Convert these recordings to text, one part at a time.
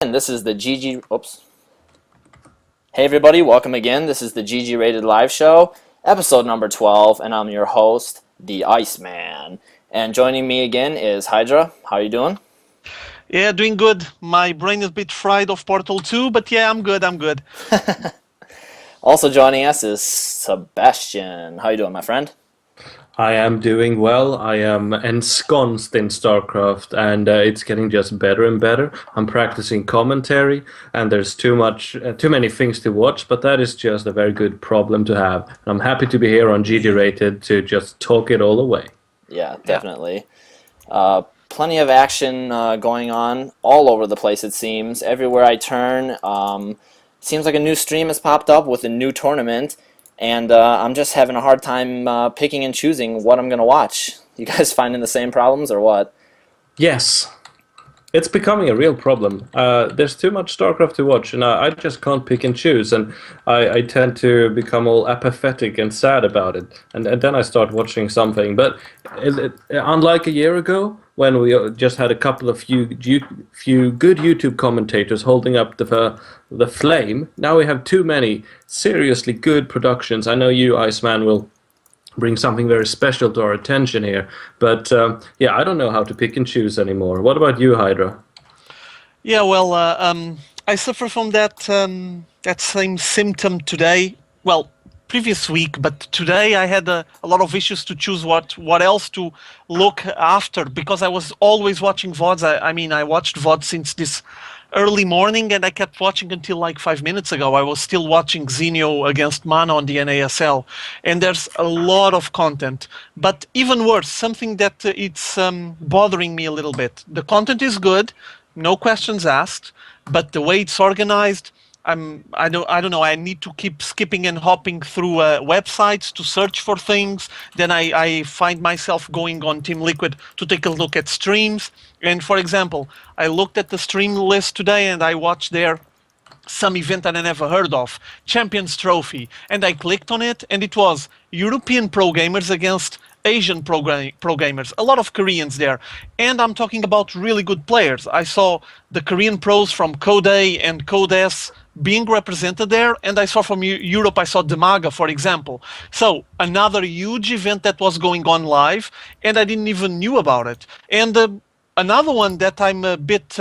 And this is the GG. Oops. Hey everybody, welcome again. This is the GG-rated live show, episode number 12, and I'm your host, the Iceman. And joining me again is Hydra. How are you doing? Yeah, doing good. My brain is a bit fried of Portal 2, but yeah, I'm good. Also joining us is Sebastian. How are you doing, my friend? I am doing well. I am ensconced in Starcraft, and it's getting just better and better. I'm practicing commentary, and there's too many things to watch, but that is just a very good problem to have. And I'm happy to be here on GGRated to just talk it all away. Yeah, definitely. Plenty of action going on all over the place, it seems. Everywhere I turn, seems like a new stream has popped up with a new tournament. And I'm just having a hard time picking and choosing what I'm going to watch. You guys finding the same problems or what? Yes, it's becoming a real problem. There's too much StarCraft to watch, and I just can't pick and choose. And I tend to become all apathetic and sad about it. And then I start watching something. But unlike a year ago, when we just had a couple of few good YouTube commentators holding up the flame, now we have too many seriously good productions. I know you, Iceman, will bring something very special to our attention here, but yeah, I don't know how to pick and choose anymore. What about you, Hydra? Yeah, well, I suffer from that same symptom today. Well, previous week, but today I had a lot of issues to choose what else to look after because I was always watching VODs. I mean, I watched VODs since this early morning, and I kept watching until like 5 minutes ago. I was still watching Xenio against Mana on the NASL, and there's a lot of content. But even worse, something that it's bothering me a little bit. The content is good, no questions asked, but the way it's organized, I don't know. I need to keep skipping and hopping through websites to search for things. Then I find myself going on Team Liquid to take a look at streams. And for example, I looked at the stream list today and I watched there some event that I never heard of, Champions Trophy, and I clicked on it, and it was European pro gamers against Asian pro gamers, a lot of Koreans there, and I'm talking about really good players. I saw the Korean pros from Code A and Code S being represented there, and I saw from Europe, I saw Demaga, for example. So another huge event that was going on live, and I didn't even knew about it. And another one that I'm a bit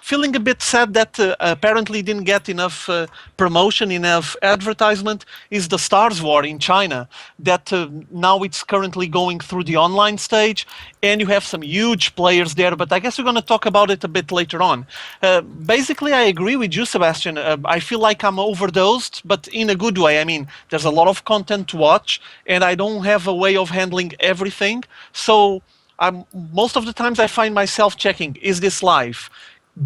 feeling a bit sad that apparently didn't get enough promotion, enough advertisement, is the StarsWar in China. That now it's currently going through the online stage, and you have some huge players there, but I guess we're going to talk about it a bit later on. Basically, I agree with you, Sebastian. I feel like I'm overdosed, but in a good way. I mean, there's a lot of content to watch, and I don't have a way of handling everything. So most of the times I find myself checking, is this live?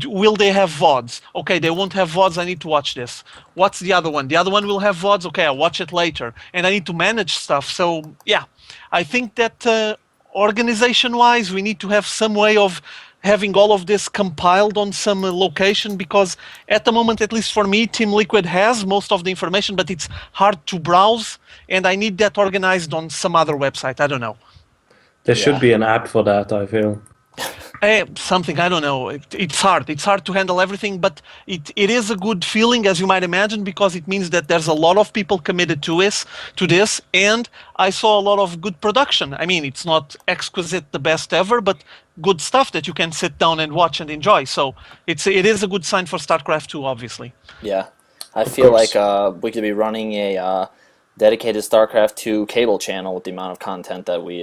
Will they have VODs? Okay, they won't have VODs, I need to watch this. What's the other one? The other one will have VODs, okay, I'll watch it later. And I need to manage stuff. So, yeah, I think that organization-wise, we need to have some way of having all of this compiled on some location, because at the moment, at least for me, Team Liquid has most of the information, but it's hard to browse, and I need that organized on some other website. I don't know. There should be an app for that, I feel. Something, I don't know. It's hard. It's hard to handle everything, but it is a good feeling, as you might imagine, because it means that there's a lot of people committed to this, and I saw a lot of good production. I mean, it's not exquisite, the best ever, but good stuff that you can sit down and watch and enjoy. So it is a good sign for StarCraft 2, obviously. Yeah, I feel like we could be running a dedicated StarCraft 2 cable channel with the amount of content that we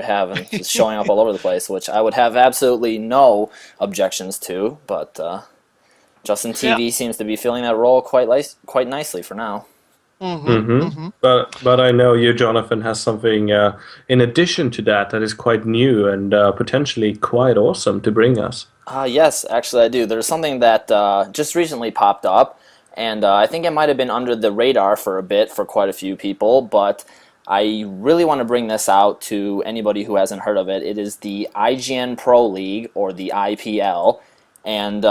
have, and it's showing up all over the place, which I would have absolutely no objections to, but Justin TV seems to be filling that role quite nicely for now. But I know you, Jonathan, has something in addition to that is quite new and potentially quite awesome to bring us. Yes, actually I do. There's something that just recently popped up, and I think it might have been under the radar for a bit for quite a few people, but I really want to bring this out to anybody who hasn't heard of it. It is the IGN Pro League, or the IPL, and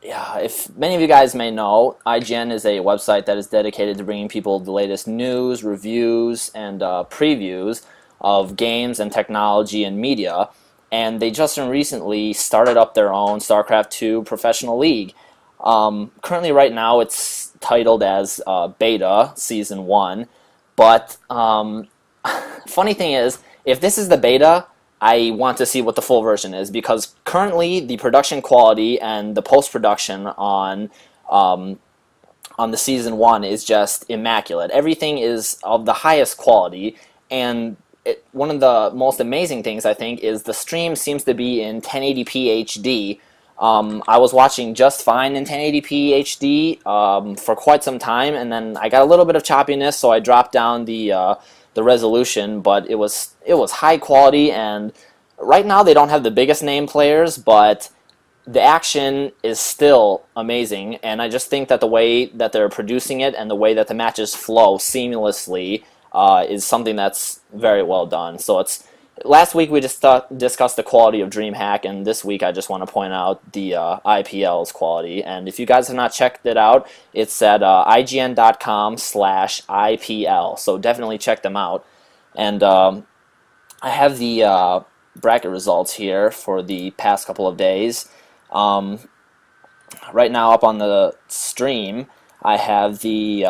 yeah, if many of you guys may know, IGN is a website that is dedicated to bringing people the latest news, reviews, and previews of games and technology and media. and they just recently started up their own StarCraft 2 professional league. Currently, right now, it's titled as Beta Season 1, but funny thing is, if this is the beta, I want to see what the full version is, because currently the production quality and the post-production on the Season 1 is just immaculate. Everything is of the highest quality, and one of the most amazing things, I think, is the stream seems to be in 1080p HD. I was watching just fine in 1080p HD for quite some time, and then I got a little bit of choppiness, so I dropped down the resolution, but it was high quality, and right now they don't have the biggest name players, but the action is still amazing, and I just think that the way that they're producing it and the way that the matches flow seamlessly is something that's very well done. So last week we just discussed the quality of DreamHack, and this week I just want to point out the IPL's quality. And if you guys have not checked it out, it's at ign.com/IPL, so definitely check them out. And I have the bracket results here for the past couple of days. Right now up on the stream, I have the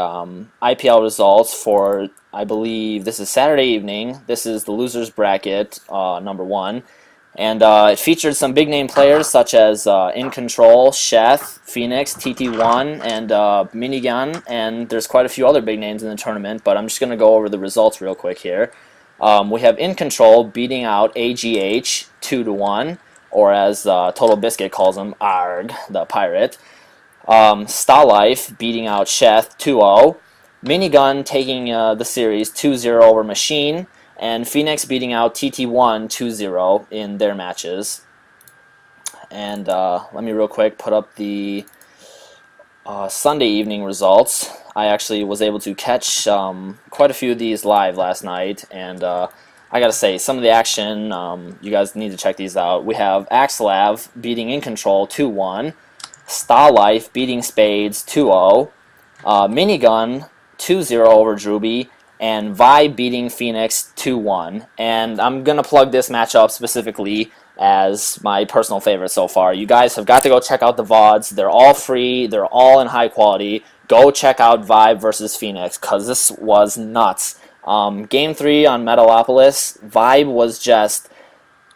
IPL results for, I believe this is Saturday evening. This is the losers bracket, number 1. And it featured some big name players such as In Control, Sheth, Phoenix, TT1, and Minigun. And there's quite a few other big names in the tournament, but I'm just going to go over the results real quick here. We have In Control beating out AGH 2-1. Or as Total Biscuit calls him, Arg, the pirate. Stalife beating out Sheth 2-0. Minigun taking the series 2-0 over Machine. And Phoenix beating out TT1 2-0 in their matches. And let me real quick put up the Sunday evening results. I actually was able to catch quite a few of these live last night, and I gotta say, some of the action, you guys need to check these out. We have Axelav beating In Control 2-1, Starlife beating Spades 2-0, Minigun 2-0 over Druby, and Vibe beating Phoenix 2-1. And I'm gonna plug this matchup specifically as my personal favorite so far. You guys have got to go check out the VODs. They're all free. They're all in high quality. Go check out Vibe versus Phoenix, because this was nuts. Game 3 on Metalopolis, Vibe was just...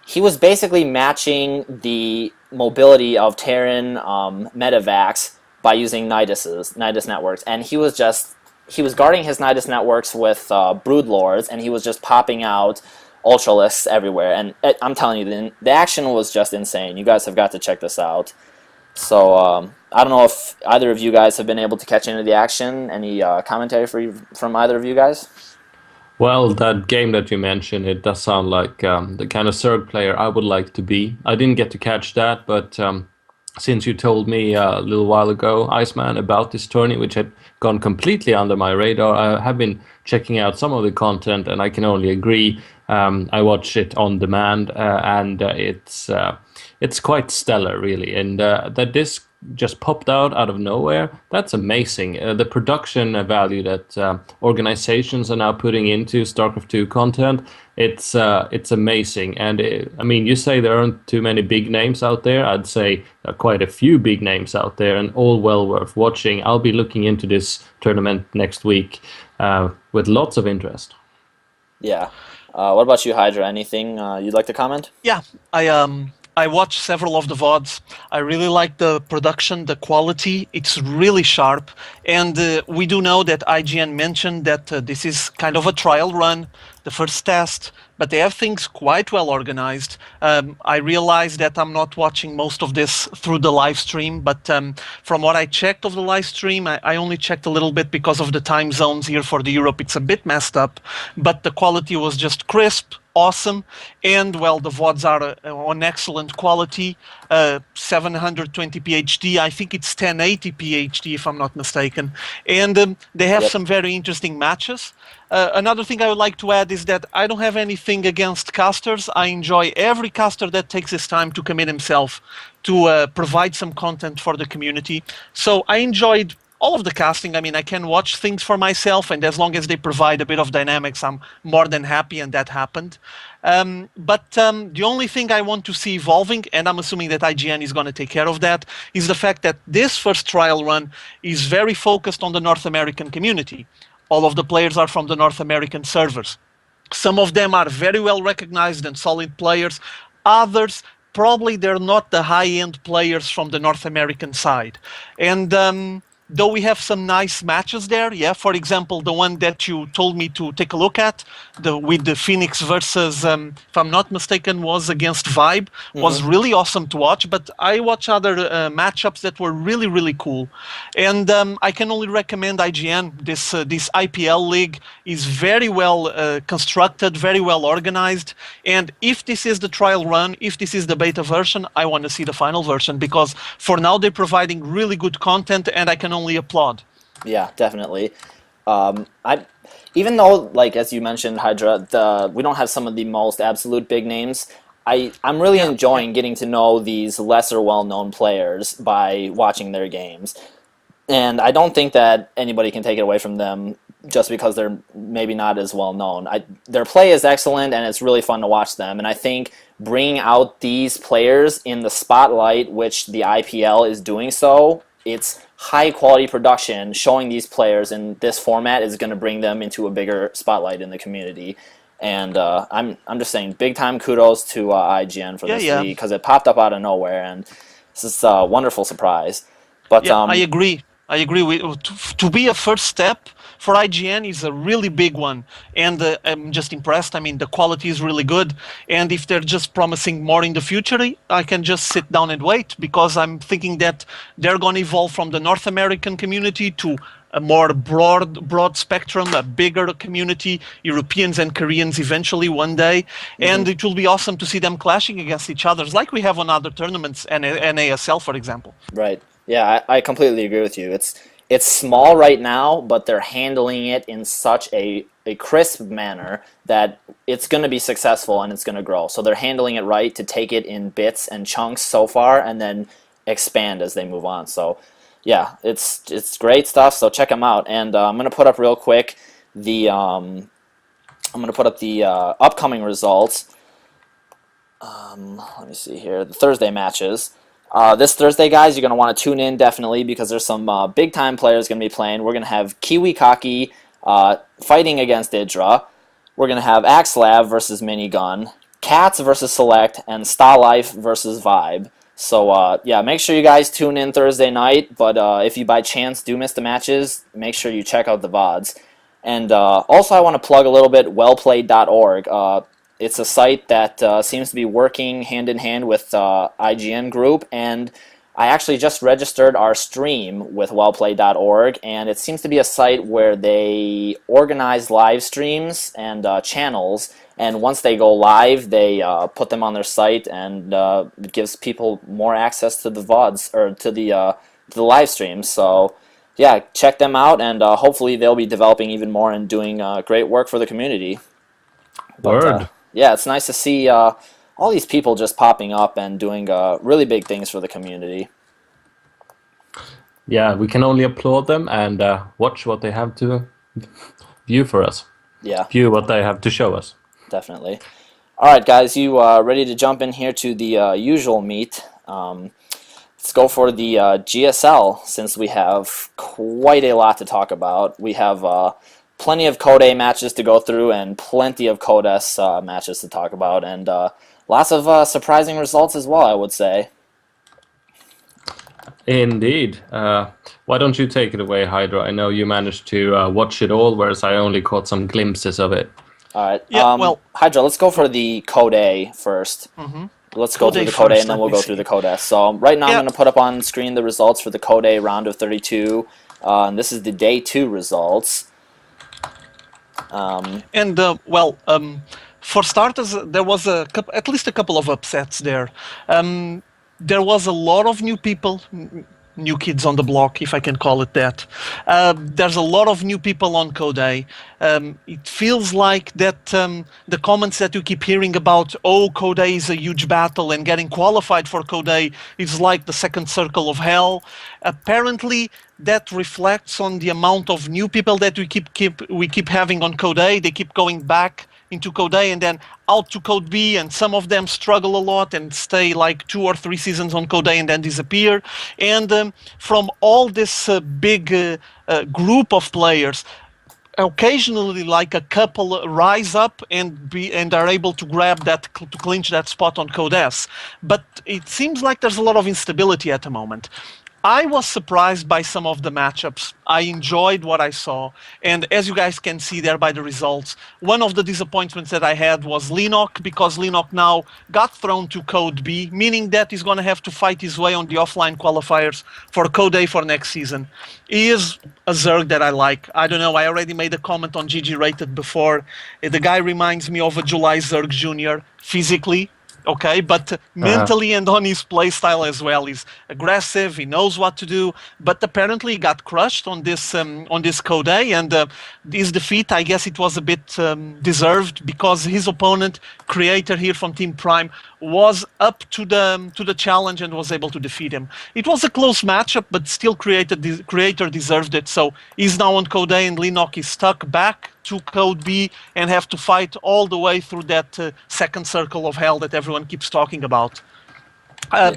He was basically matching the mobility of Terran Metavacs by using Nidus networks. And he was guarding his Nidus networks with Broodlords, and he was just popping out Ultralisks everywhere. And I'm telling you, the action was just insane. You guys have got to check this out. So, I don't know if either of you guys have been able to catch any of the action. Any commentary from either of you guys? Well, that game that you mentioned, it does sound like the kind of Zerg player I would like to be. I didn't get to catch that, but since you told me a little while ago, Iceman, about this tourney, which had gone completely under my radar, I have been checking out some of the content, and I can only agree. I watch it on demand, and it's quite stellar, really. And that this just popped out of nowhere, that's amazing. The production value that organizations are now putting into StarCraft 2 content, it's amazing. And I mean, you say there aren't too many big names out there. I'd say there are quite a few big names out there, and all well worth watching. I'll be looking into this tournament next week with lots of interest. Yeah. What about you, Hydra? Anything you'd like to comment? Yeah, I watched several of the VODs. I really like the production, the quality. It's really sharp. And we do know that IGN mentioned that this is kind of a trial run, the first test, but they have things quite well organized. I realize that I'm not watching most of this through the live stream, but from what I checked of the live stream, I only checked a little bit because of the time zones here for the Europe. It's a bit messed up, but the quality was just crisp, awesome, and well, the VODs are on excellent quality, 720p HD. I think it's 1080p HD if I'm not mistaken, and they have some very interesting matches. Another thing I would like to add is that I don't have anything against casters. I enjoy every caster that takes his time to commit himself to provide some content for the community. So I enjoyed all of the casting. I mean, I can watch things for myself, and as long as they provide a bit of dynamics, I'm more than happy, and that happened. But the only thing I want to see evolving, and I'm assuming that IGN is going to take care of that, is the fact that this first trial run is very focused on the North American community. All of the players are from the North American servers. Some of them are very well recognized and solid players. Others, probably they're not the high-end players from the North American side. And though we have some nice matches there, yeah, for example, the one that you told me to take a look at, with the Phoenix versus, if I'm not mistaken, was against Vibe, was really awesome to watch. But I watched other matchups that were really, really cool. And I can only recommend IGN. This IPL league is very well constructed, very well organized. And if this is the trial run, if this is the beta version, I want to see the final version, because for now they're providing really good content, and I can only applaud. Yeah, definitely. Even though, like as you mentioned, Hydra, we don't have some of the most absolute big names. I'm really enjoying getting to know these lesser well-known players by watching their games, and I don't think that anybody can take it away from them just because they're maybe not as well known. Their play is excellent, and it's really fun to watch them. And I think bringing out these players in the spotlight, which the IPL is doing so, it's high quality production showing these players in this format is going to bring them into a bigger spotlight in the community. And I'm just saying big time kudos to IGN for this league, because it popped up out of nowhere, and this is a wonderful surprise. But I agree. To be a first step for IGN is a really big one, and I'm just impressed. I mean, the quality is really good, and if they're just promising more in the future, I can just sit down and wait, because I'm thinking that they're going to evolve from the North American community to a more broad spectrum, a bigger community, Europeans and Koreans eventually one day, and it will be awesome to see them clashing against each other, like we have on other tournaments, and NASL, for example. Right. Yeah, I completely agree with you. It's small right now, but they're handling it in such a crisp manner that it's going to be successful and it's going to grow. So they're handling it right to take it in bits and chunks so far, and then expand as they move on. So yeah, it's great stuff. So check them out. And I'm going to put up real quick the upcoming results. Let me see here. The Thursday matches. This Thursday, guys, you're going to want to tune in definitely, because there's some big-time players going to be playing. We're going to have Kiwi Kaki fighting against Idra. We're going to have Axlab versus Minigun, Cats versus Select, and Starlife versus Vibe. So, yeah, make sure you guys tune in Thursday night, but if you by chance do miss the matches, make sure you check out the VODs. And also I want to plug a little bit wellplayed.org. It's a site that seems to be working hand-in-hand with IGN Group, and I actually just registered our stream with wellplayed.org, and it seems to be a site where they organize live streams and channels, and once they go live, they put them on their site, and it gives people more access to the VODs, or to the live streams. So yeah, check them out, and hopefully they'll be developing even more and doing great work for the community. Word. Yeah, it's nice to see all these people just popping up and doing really big things for the community. Yeah, we can only applaud them and watch what they have to view for us. Yeah. View what they have to show us. Definitely. All right, guys, you ready to jump in here to the usual meat? Let's go for the GSL, since we have quite a lot to talk about. We have plenty of Code A matches to go through and plenty of Code S matches to talk about, and lots of surprising results as well, I would say. Indeed. Why don't you take it away, Hydra? I know you managed to watch it all, whereas I only caught some glimpses of it. All right. Yeah, well, Hydra, let's go for the Code A first. Let's go through the Code A, and then we'll go through the Code S. So right now I'm going to put up on screen the results for the Code A round of 32. And this is the Day 2 results. For starters, there was at least a couple of upsets there. There was a lot of new people, new kids on the block, if I can call it that. There's a lot of new people on Code A. It feels like that the comments that you keep hearing about, oh, Code A is a huge battle and getting qualified for Code A is like the second circle of hell. Apparently, that reflects on the amount of new people that we keep having on Code A. They keep going back into Code A and then out to Code B, and some of them struggle a lot and stay like 2 or 3 seasons on Code A and then disappear. And from all this big group of players, occasionally like a couple rise up and are able to grab that, to clinch that spot on Code S. But it seems like there's a lot of instability at the moment. I was surprised by some of the matchups. I enjoyed what I saw. And as you guys can see there by the results, one of the disappointments that I had was Linok, because Linok now got thrown to Code B, meaning that he's going to have to fight his way on the offline qualifiers for Code A for next season. He is a Zerg that I like. I don't know, I already made a comment on GGRated before. The guy reminds me of a July Zerg Jr. physically. Okay, but mentally and on his playstyle as well. He's aggressive, he knows what to do, but apparently he got crushed on this Code A, and his defeat, I guess it was a bit deserved, because his opponent, Creator here from Team Prime, was up to the challenge and was able to defeat him. It was a close matchup, but still Creator deserved it, so he's now on Code A and Linok is stuck back to Code B and have to fight all the way through that second circle of hell that everyone keeps talking about.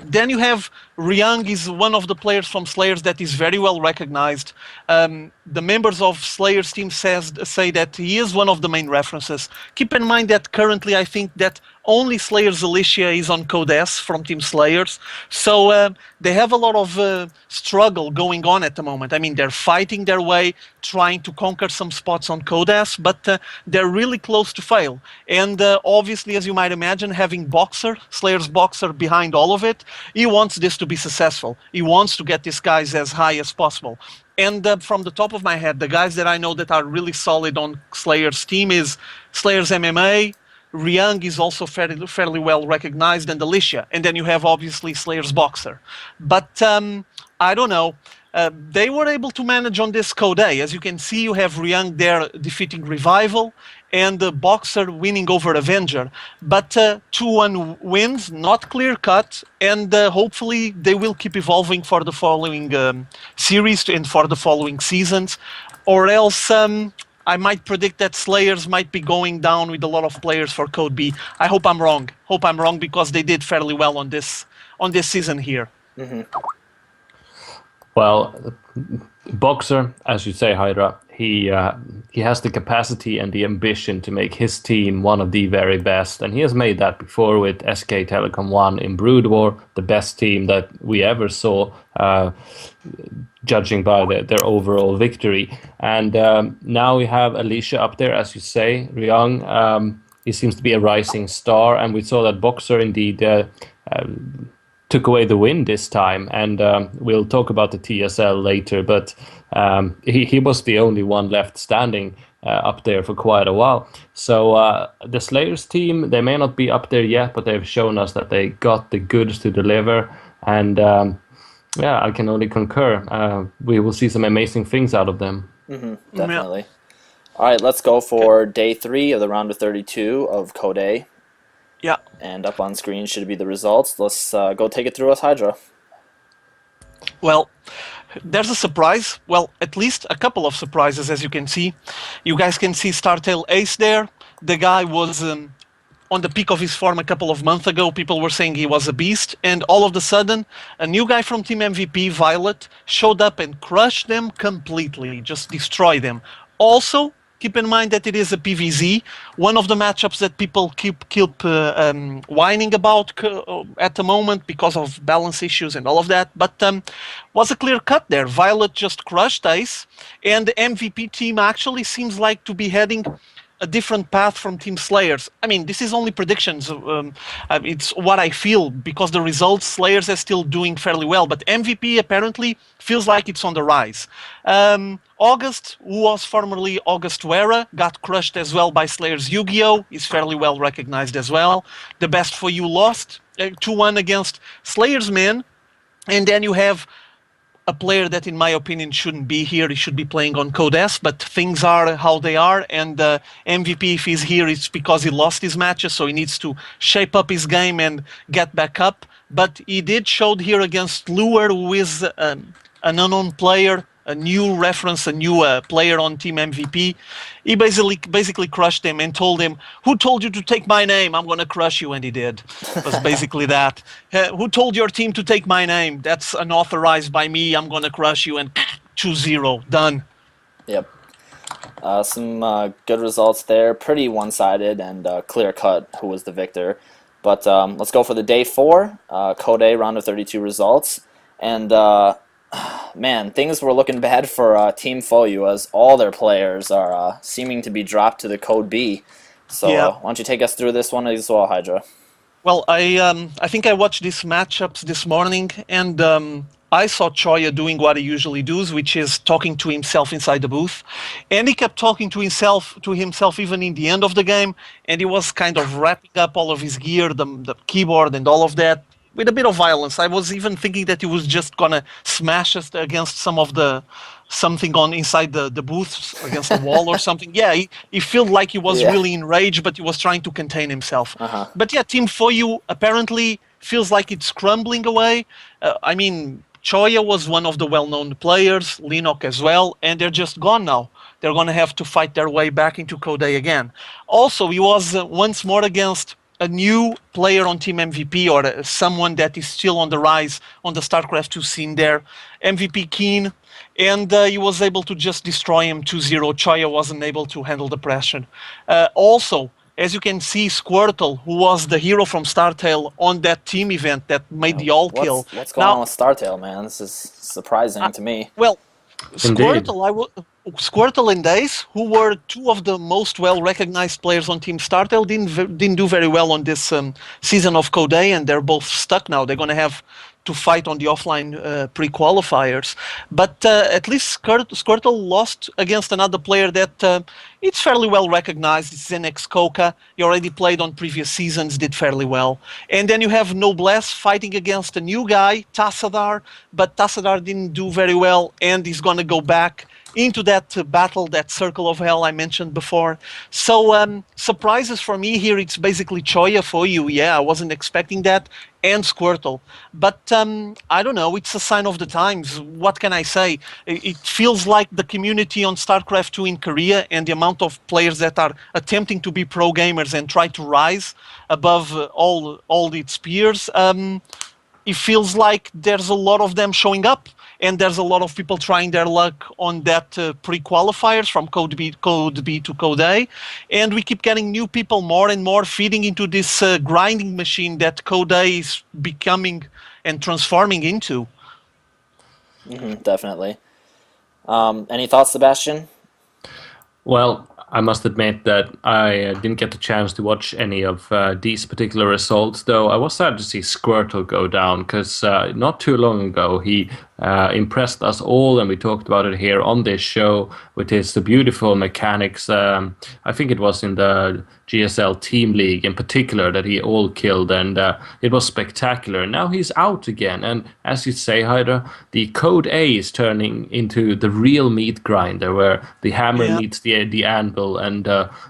Then you have Ryung, is one of the players from Slayers that is very well recognized. The members of Slayers team say that he is one of the main references. Keep in mind that currently I think that only Slayers Alicia is on Code S from Team Slayers. So they have a lot of struggle going on at the moment. I mean, they're fighting their way, trying to conquer some spots on Code S, but they're really close to fail. And obviously, as you might imagine, having Boxer, Slayers Boxer behind all of it, he wants this to be successful. He wants to get these guys as high as possible. And from the top of my head, the guys that I know that are really solid on Slayers team is Slayers MMA, Ryung is also fairly well recognized, and Alicia. And then you have, obviously, Slayers Boxer. But I don't know. They were able to manage on this Code A. As you can see, you have Ryung there defeating Revival, and Boxer winning over Avenger. But 2-1 wins, not clear-cut, and hopefully they will keep evolving for the following series and for the following seasons. Or else I might predict that Slayers might be going down with a lot of players for Code B. I hope I'm wrong. Hope I'm wrong, because they did fairly well on this season here. Mm-hmm. Well, Boxer, as you say, Hydra, he has the capacity and the ambition to make his team one of the very best, and he has made that before with SK Telecom 1 in Brood War, the best team that we ever saw, judging by their overall victory. And now we have Alicia up there, as you say, Ryung. He seems to be a rising star, and we saw that Boxer indeed took away the win this time, and we'll talk about the TSL later, but he was the only one left standing up there for quite a while. So the Slayers team, they may not be up there yet, but they've shown us that they got the goods to deliver, and yeah, I can only concur. We will see some amazing things out of them. Mm-hmm, definitely. Yeah. All right, let's go for day 3 of the round of 32 of Code A. Yeah. And up on screen should be the results. Let's go take it through us, Hydra. Well, there's a surprise. Well, at least a couple of surprises, as you can see. You guys can see Startail Ace there. The guy was on the peak of his form a couple of months ago. People were saying he was a beast. And all of a sudden, a new guy from Team MVP, Violet, showed up and crushed them completely. Just destroyed them. Also, keep in mind that it is a PVZ, one of the matchups that people keep whining about at the moment because of balance issues and all of that, but was a clear cut there. Violet just crushed Ace, and the MVP team actually seems like to be heading a different path from Team Slayers. I mean, this is only predictions. It's what I feel, because the results, Slayers are still doing fairly well, but MVP apparently feels like it's on the rise. August, who was formerly August Wera, got crushed as well by Slayers Yu-Gi-Oh! Is fairly well recognized as well. The Best For You lost 2-1 against Slayers Men. And then you have a player that, in my opinion, shouldn't be here. He should be playing on Code S, but things are how they are, and MVP, if he's here, it's because he lost his matches, so he needs to shape up his game and get back up. But he did show here against Lure, who is an unknown player, a new reference, a new player on Team MVP. He basically crushed him and told him, "Who told you to take my name? I'm going to crush you," and he did. It was basically that. "Who told your team to take my name? That's unauthorized by me. I'm going to crush you," and 2-0, done. Yep. Some good results there. Pretty one-sided and clear-cut who was the victor. But let's go for the day 4, Code A, round of 32 results. And man, things were looking bad for Team Foyu as all their players are seeming to be dropped to the Code B. So why don't you take us through this one as well, Hydra? Well, I think I watched these matchups this morning, and I saw Choya doing what he usually does, which is talking to himself inside the booth. And he kept talking to himself even in the end of the game, and he was kind of wrapping up all of his gear, the keyboard and all of that, with a bit of violence. I was even thinking that he was just gonna smash us against something on inside the booth, against the wall or something. Yeah, he felt like he was really enraged, but he was trying to contain himself. But yeah, Team Foyu apparently feels like it's crumbling away. I mean, Choya was one of the well-known players, Linok as well, and they're just gone now. They're going to have to fight their way back into Code A again. Also, he was once more against a new player on Team MVP, or someone that is still on the rise on the StarCraft 2 scene there, MVP Keen, and he was able to just destroy him 2-0. Choya wasn't able to handle the pressure. Also, as you can see, Squirtle, who was the hero from StarTale on that team event that made the all-kill. What's going on with StarTale, man? This is surprising to me. Well, Squirtle and Daze, who were two of the most well-recognized players on Team StarTale, didn't do very well on this season of Code A, and they're both stuck now. They're going to have to fight on the offline pre-qualifiers. But at least Squirtle lost against another player that it's fairly well recognized. It's Zenex Koka. He already played on previous seasons, did fairly well. And then you have Noblesse fighting against a new guy, Tassadar, but Tassadar didn't do very well, and he's going to go back into that battle, that circle of hell I mentioned before. So surprises for me here, it's basically Choya Foyu. Yeah, I wasn't expecting that, and Squirtle. But I don't know, it's a sign of the times. What can I say? It feels like the community on StarCraft 2 in Korea and the amount of players that are attempting to be pro gamers and try to rise above all its peers. It feels like there's a lot of them showing up, and there's a lot of people trying their luck on that pre-qualifiers from Code B to Code A, and we keep getting new people more and more feeding into this grinding machine that Code A is becoming and transforming into. Definitely. Any thoughts, Sebastian? Well, I must admit that I didn't get the chance to watch any of these particular results, though I was sad to see Squirtle go down, because not too long ago he impressed us all, and we talked about it here on this show with his beautiful mechanics. I think it was in the GSL Team League in particular that he all killed, and it was spectacular. Now he's out again, and as you say, Hydra, the Code A is turning into the real meat grinder, where the hammer meets the anvil, and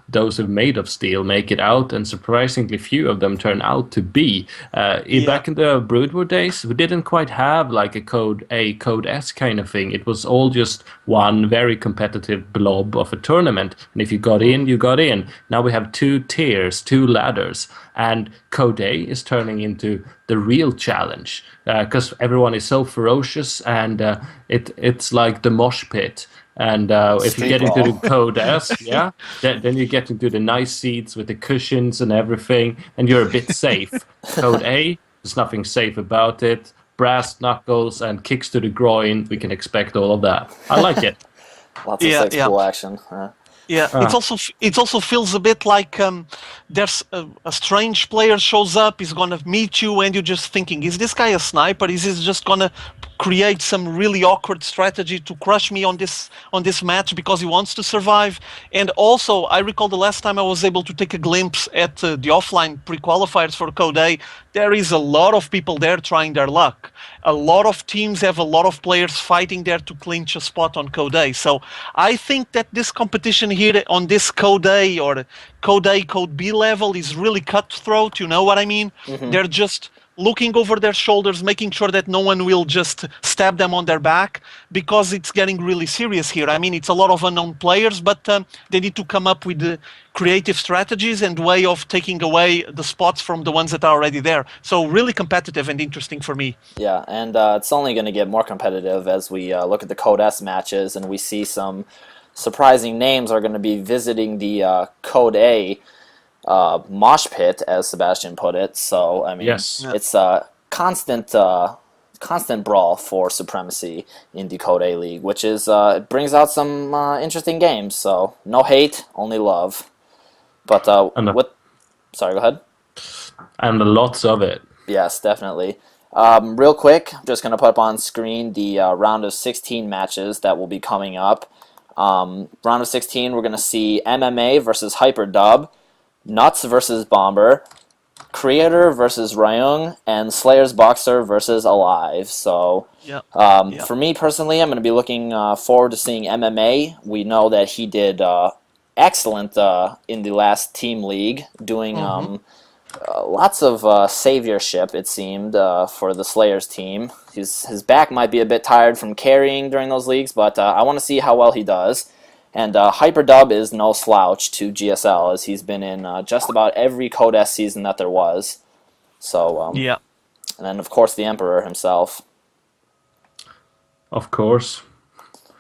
those who are made of steel make it out, and surprisingly few of them turn out to be. Back in the Broodwood days, we didn't quite have like a Code A, Code S kind of thing. It was all just one very competitive blob of a tournament, and if you got in, you got in. Now we have two tiers, two ladders, and Code A is turning into the real challenge, because everyone is so ferocious, and it's like the mosh pit. And if you get into the Code S, then you get into the nice seats with the cushions and everything, and you're a bit safe. Code A, there's nothing safe about it. Brass knuckles and kicks to the groin, we can expect all of that. I like it. Lots of cool action. Yeah, it also feels a bit like there's a strange player shows up, he's gonna meet you, and you're just thinking, is this guy a sniper? Is he just gonna create some really awkward strategy to crush me on this match because he wants to survive. And also, I recall the last time I was able to take a glimpse at the offline pre-qualifiers for Code A, there is a lot of people there trying their luck. A lot of teams have a lot of players fighting there to clinch a spot on Code A. So I think that this competition here on this Code A or Code A, Code B level is really cutthroat, you know what I mean? They're just looking over their shoulders, making sure that no one will just stab them on their back, because it's getting really serious here. I mean, it's a lot of unknown players, but they need to come up with the creative strategies and way of taking away the spots from the ones that are already there. So really competitive and interesting for me. Yeah, and it's only going to get more competitive as we look at the Code S matches and we see some surprising names are going to be visiting the Code A mosh pit, as Sebastian put it. So I mean, it's a constant brawl for supremacy in the Code A League, which is it brings out some interesting games. So no hate, only love. But sorry, go ahead. And lots of it. Yes, definitely. Real quick, I'm just gonna put up on screen the round of 16 matches that will be coming up. Round of 16, we're gonna see MMA versus Hyperdub, Nuts versus Bomber, Creator versus Ryung, and Slayer's Boxer versus Alive. So, for me personally, I'm going to be looking forward to seeing MMA. We know that he did excellent in the last team league, doing lots of saviorship, it seemed, for the Slayers team. His back might be a bit tired from carrying during those leagues, but I want to see how well he does. And Hyperdub is no slouch to GSL, as he's been in just about every Code S season that there was. So, and then, of course, the Emperor himself. Of course.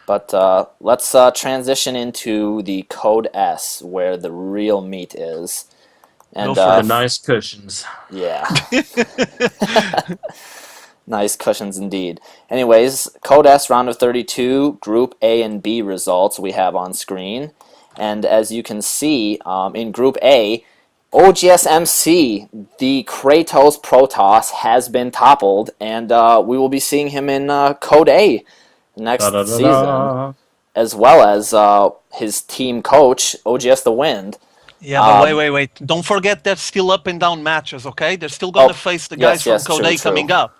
But let's transition into the Code S, where the real meat is. And Go for the nice cushions. Yeah. Nice cushions indeed. Anyways, Code S round of 32, Group A and B results we have on screen. And as you can see, in Group A, OGSMC, the Kratos Protoss, has been toppled, and we will be seeing him in Code A next season, as well as his team coach, OGS The Wind. Yeah, but wait. Don't forget they're still up and down matches, okay? They're still going to face the guys from Code A coming up.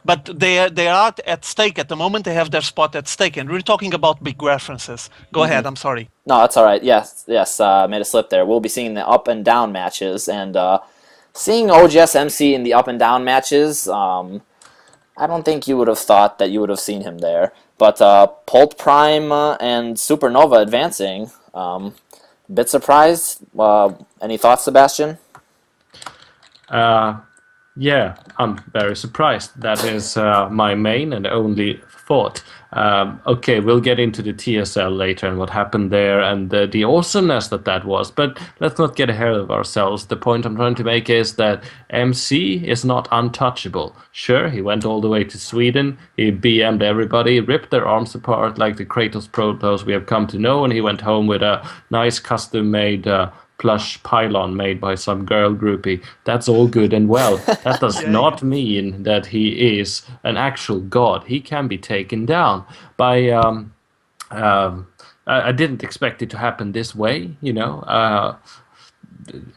But they are at stake at the moment. They have their spot at stake, and we're talking about big references. Go ahead. I'm sorry. No, that's all right. Yes. Made a slip there. We'll be seeing the up and down matches, and seeing OGS MC in the up and down matches. I don't think you would have thought that you would have seen him there. But Pult Prime and Supernova advancing. Bit surprised. Any thoughts, Sebastian? Yeah, I'm very surprised. That is my main and only thought. Okay, we'll get into the TSL later and what happened there and the awesomeness that was, but let's not get ahead of ourselves. The point I'm trying to make is that MC is not untouchable. Sure, he went all the way to Sweden, he BM'd everybody, ripped their arms apart like the Kratos Protoss we have come to know, and he went home with a nice custom-made plush pylon made by some girl groupie. That's all good and well. That does not mean that he is an actual god. He can be taken down by... I didn't expect it to happen this way, you know.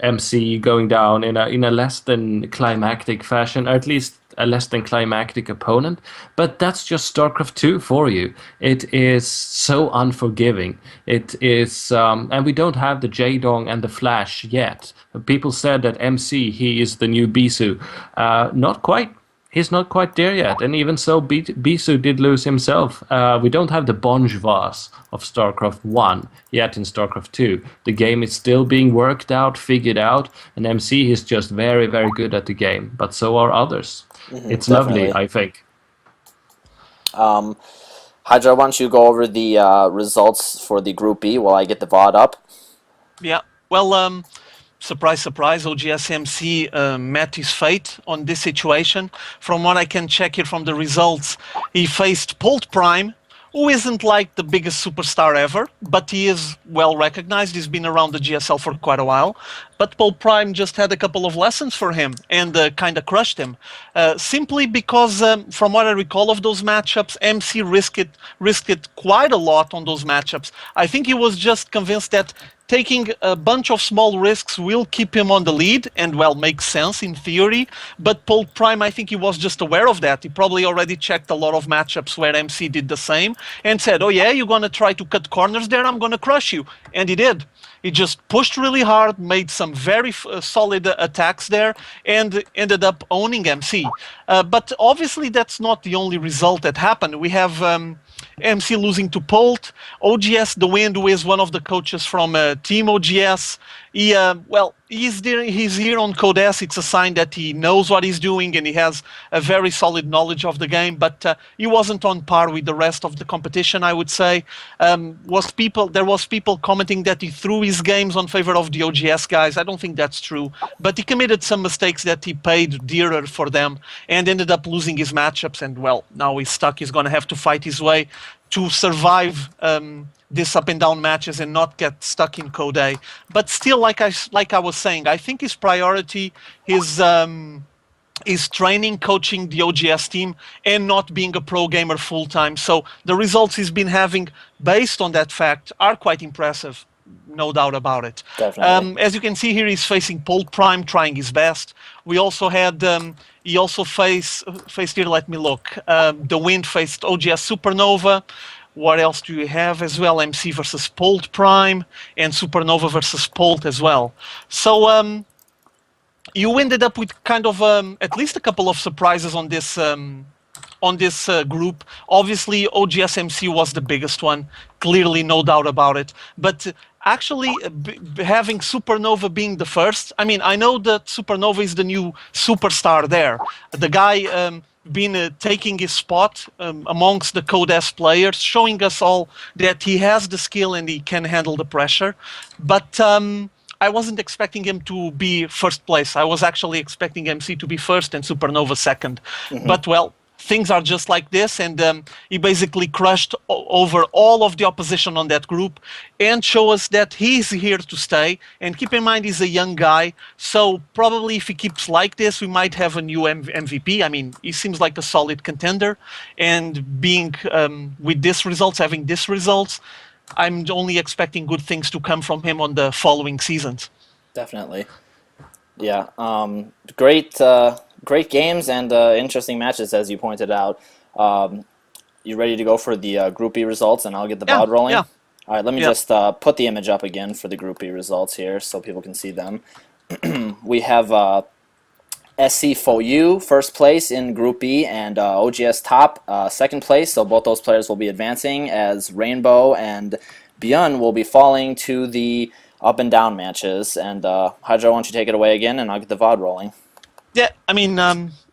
MC going down in a less than climactic fashion, or at least a less than climactic opponent. But that's just StarCraft 2 for you. It is so unforgiving. It is, and we don't have the Jaedong and the Flash yet. People said that MC, he is the new Bisu. Not quite. He's not quite there yet, and even so, Bisu did lose himself. We don't have the Bonjvas of StarCraft 1 yet in StarCraft 2. The game is still being worked out, figured out, and MC is just very, very good at the game, but so are others. It's definitely lovely, I think. Hydra, why don't you go over the results for the Group B while I get the VOD up? Yeah, well, surprise, surprise, OGSMC met his fate on this situation. From what I can check here from the results, he faced Pult Prime, who isn't like the biggest superstar ever, but he is well recognized. He's been around the GSL for quite a while. But Paul Prime just had a couple of lessons for him and kind of crushed him. Simply because, from what I recall of those matchups, MC risked it quite a lot on those matchups. I think he was just convinced that taking a bunch of small risks will keep him on the lead, and well, makes sense in theory. But Paul Prime, I think he was just aware of that. He probably already checked a lot of matchups where MC did the same and said, oh yeah, you're going to try to cut corners there, I'm going to crush you. And he did. He just pushed really hard, made some very solid attacks there, and ended up owning MC. But obviously that's not the only result that happened. We have MC losing to Polt. OGS The Wind, who is one of the coaches from Team OGS. He's here on Code S. It's a sign that he knows what he's doing and he has a very solid knowledge of the game, but he wasn't on par with the rest of the competition, I would say. There was people commenting that he threw his games on favor of the OGS guys. I don't think that's true, but he committed some mistakes that he paid dearer for them and ended up losing his matchups, and well, now he's stuck. He's going to have to fight his way to survive these up and down matches and not get stuck in Code A. But still, like I was saying, I think his priority is training, coaching the OGS team, and not being a pro gamer full time. So the results he's been having based on that fact are quite impressive, no doubt about it. Definitely. As you can see here, he's facing Paul Prime, trying his best. We also had he also faced here. Let me look. The Wind faced OGS Supernova. What else do you have as well? MC versus Polt Prime and Supernova versus Polt as well. So you ended up with kind of at least a couple of surprises on this group. Obviously, OGS MC was the biggest one, clearly, no doubt about it. But actually, having Supernova being the first, I mean, I know that Supernova is the new superstar there. The guy been taking his spot amongst the Code S players, showing us all that he has the skill and he can handle the pressure. But I wasn't expecting him to be first place. I was actually expecting MC to be first and Supernova second. Mm-hmm. But well, things are just like this, and he basically crushed over all of the opposition on that group and show us that he's here to stay. And keep in mind, he's a young guy, so probably if he keeps like this, we might have a new MVP. I mean, he seems like a solid contender, and being with these results, having these results, I'm only expecting good things to come from him on the following seasons. Definitely. Yeah. Great games and interesting matches, as you pointed out. You ready to go for the Group B results, and I'll get the VOD rolling? Yeah. All right, let me just put the image up again for the Group B results here so people can see them. We have SC4U first place in Group B, and OGS Top second place, so both those players will be advancing, as Rainbow and Björn will be falling to the up and down matches. And Hydra, why don't you take it away again, and I'll get the VOD rolling. Yeah, I mean,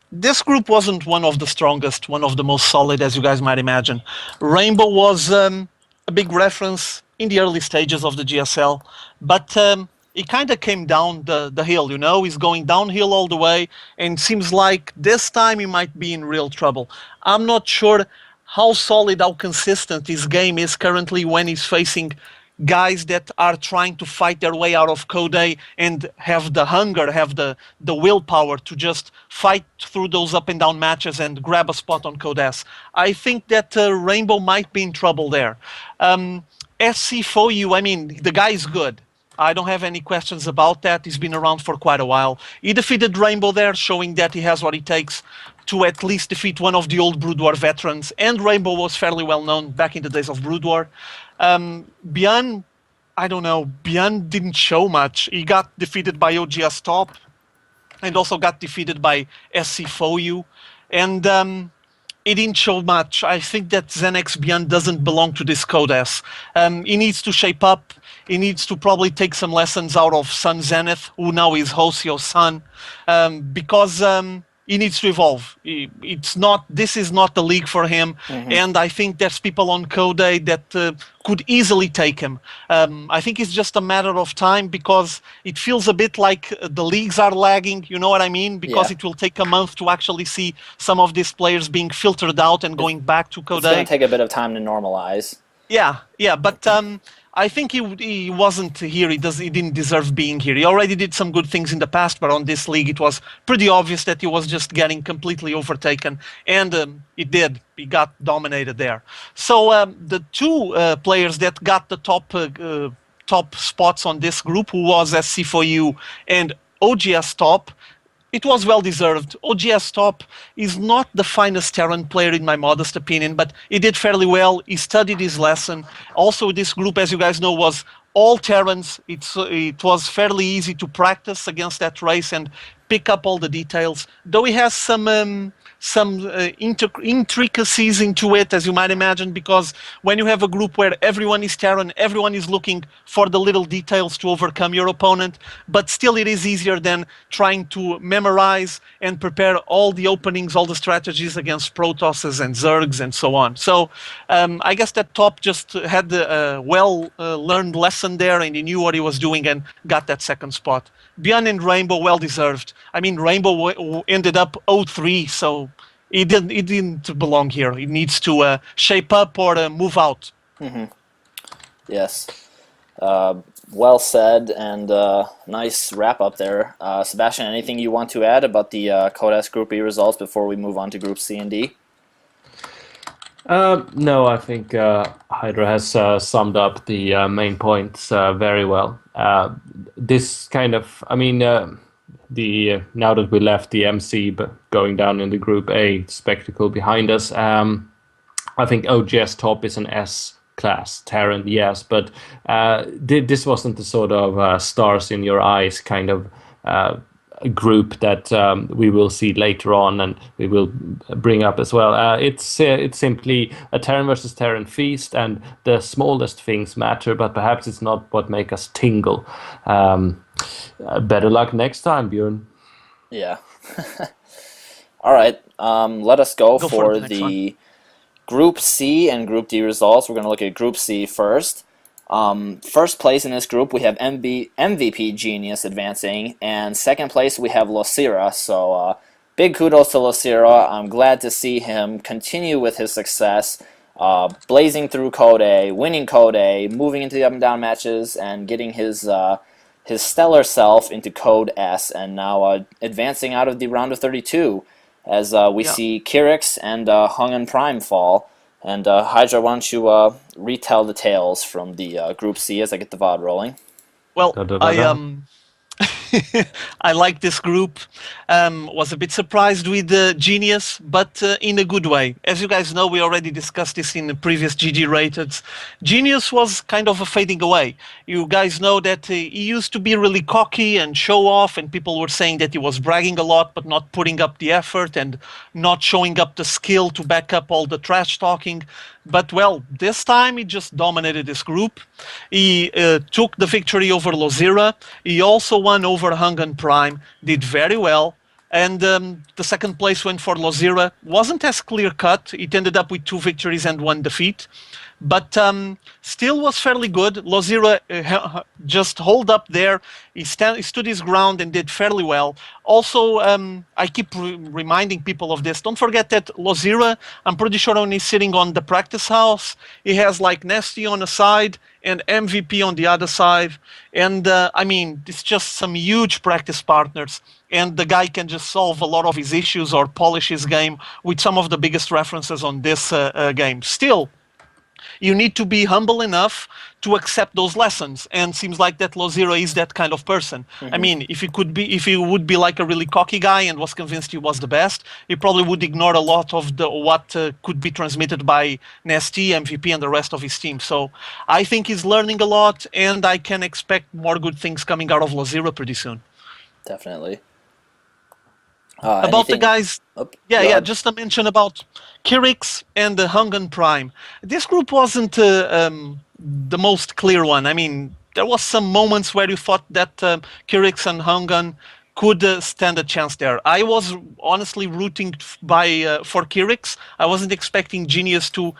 this group wasn't one of the strongest, one of the most solid, as you guys might imagine. Rainbow was a big reference in the early stages of the GSL, but it kind of came down the hill, you know? He's going downhill all the way, and seems like this time he might be in real trouble. I'm not sure how solid, how consistent his game is currently when he's facing guys that are trying to fight their way out of Code A and have the hunger, have the willpower to just fight through those up and down matches and grab a spot on Code S. I think that Rainbow might be in trouble there. SC4U, I mean, the guy is good. I don't have any questions about that. He's been around for quite a while. He defeated Rainbow there, showing that he has what it takes to at least defeat one of the old Brood War veterans. And Rainbow was fairly well known back in the days of Brood War. Björn, I don't know, Björn didn't show much. He got defeated by OGS Top and also got defeated by SC4U. And he didn't show much. I think that Xenex Björn doesn't belong to this Code S. He needs to shape up. He needs to probably take some lessons out of Sun Zenith, who now is Hosio's son. Because he needs to evolve. This is not the league for him, and I think there's people on Code A that could easily take him. I think it's just a matter of time, because it feels a bit like the leagues are lagging, you know what I mean? Because it will take a month to actually see some of these players being filtered out and going back to Code A. It's going to take a bit of time to normalize. Yeah, but I think he wasn't here. He didn't deserve being here. He already did some good things in the past, but on this league, it was pretty obvious that he was just getting completely overtaken, and it did. He got dominated there. So the two players that got the top spots on this group, who was SC4U and OGS Top, it was well deserved. OGS Top is not the finest Terran player in my modest opinion, but he did fairly well. He studied his lesson. Also, this group, as you guys know, was all Terrans. It was fairly easy to practice against that race and pick up all the details. Though he has some intricacies into it, as you might imagine, because when you have a group where everyone is Terran, everyone is looking for the little details to overcome your opponent, but still it is easier than trying to memorize and prepare all the openings, all the strategies against Protosses and Zergs and so on. So I guess that Top just had a well-learned lesson there, and he knew what he was doing and got that second spot. Bjorn and Rainbow, well-deserved. I mean, Rainbow ended up 0-3, so he didn't belong here. He needs to shape up or move out. Yes. Well said, and nice wrap-up there. Sebastian, anything you want to add about the Code S Group E results before we move on to Group C and D? No, I think Hydra has summed up the main points very well. This kind of, I mean, now that we left the MC, but going down in the Group A spectacle behind us, I think OGS Top is an S class Terran, yes, but this wasn't the sort of stars in your eyes kind of group that we will see later on, and we will bring up as well. It's simply a Terran versus Terran feast, and the smallest things matter, but perhaps it's not what make us tingle. Better luck next time, Bjorn. Yeah. All right. Let us go for the Group C and Group D results. We're going to look at Group C first. First place in this group, we have MVP Genius advancing, and second place, we have Losira. So big kudos to Losira. I'm glad to see him continue with his success, blazing through Code A, winning Code A, moving into the up and down matches, and getting his stellar self into Code S, and now advancing out of the round of 32 as we see Kyrix and Hungan Prime fall. And Hydra, why don't you retell the tales from the Group C as I get the VOD rolling? Well, I like this group. Was a bit surprised with Genius, but in a good way. As you guys know, we already discussed this in the previous GG-Rated. Genius was kind of a fading away. You guys know that he used to be really cocky and show off, and people were saying that he was bragging a lot, but not putting up the effort and not showing up the skill to back up all the trash talking. But, well, this time he just dominated this group. He took the victory over Losira. He also won over Hungan Prime, did very well. And the second place went for Losira. Wasn't as clear-cut. It ended up with 2 victories and 1 defeat. But still was fairly good. Losira just hold up there. He stood his ground and did fairly well. Also, I keep reminding people of this. Don't forget that Losira, I'm pretty sure when he's sitting on the practice house, he has like Nasty on the side and MVP on the other side. And I mean, it's just some huge practice partners. And the guy can just solve a lot of his issues or polish his game with some of the biggest references on this game. Still, you need to be humble enough to accept those lessons, and seems like that Losira is that kind of person. I mean, if he would be like a really cocky guy and was convinced he was the best, he probably would ignore a lot of what could be transmitted by Nasty, MVP, and the rest of his team. So I think he's learning a lot, and I can expect more good things coming out of Losira pretty soon. Definitely. About the guys, just a mention about Kyrix and the Hungan Prime. This group wasn't the most clear one. I mean, there was some moments where you thought that Kyrix and Hungan could stand a chance there. I was honestly rooting for Kirix. I wasn't expecting Genius to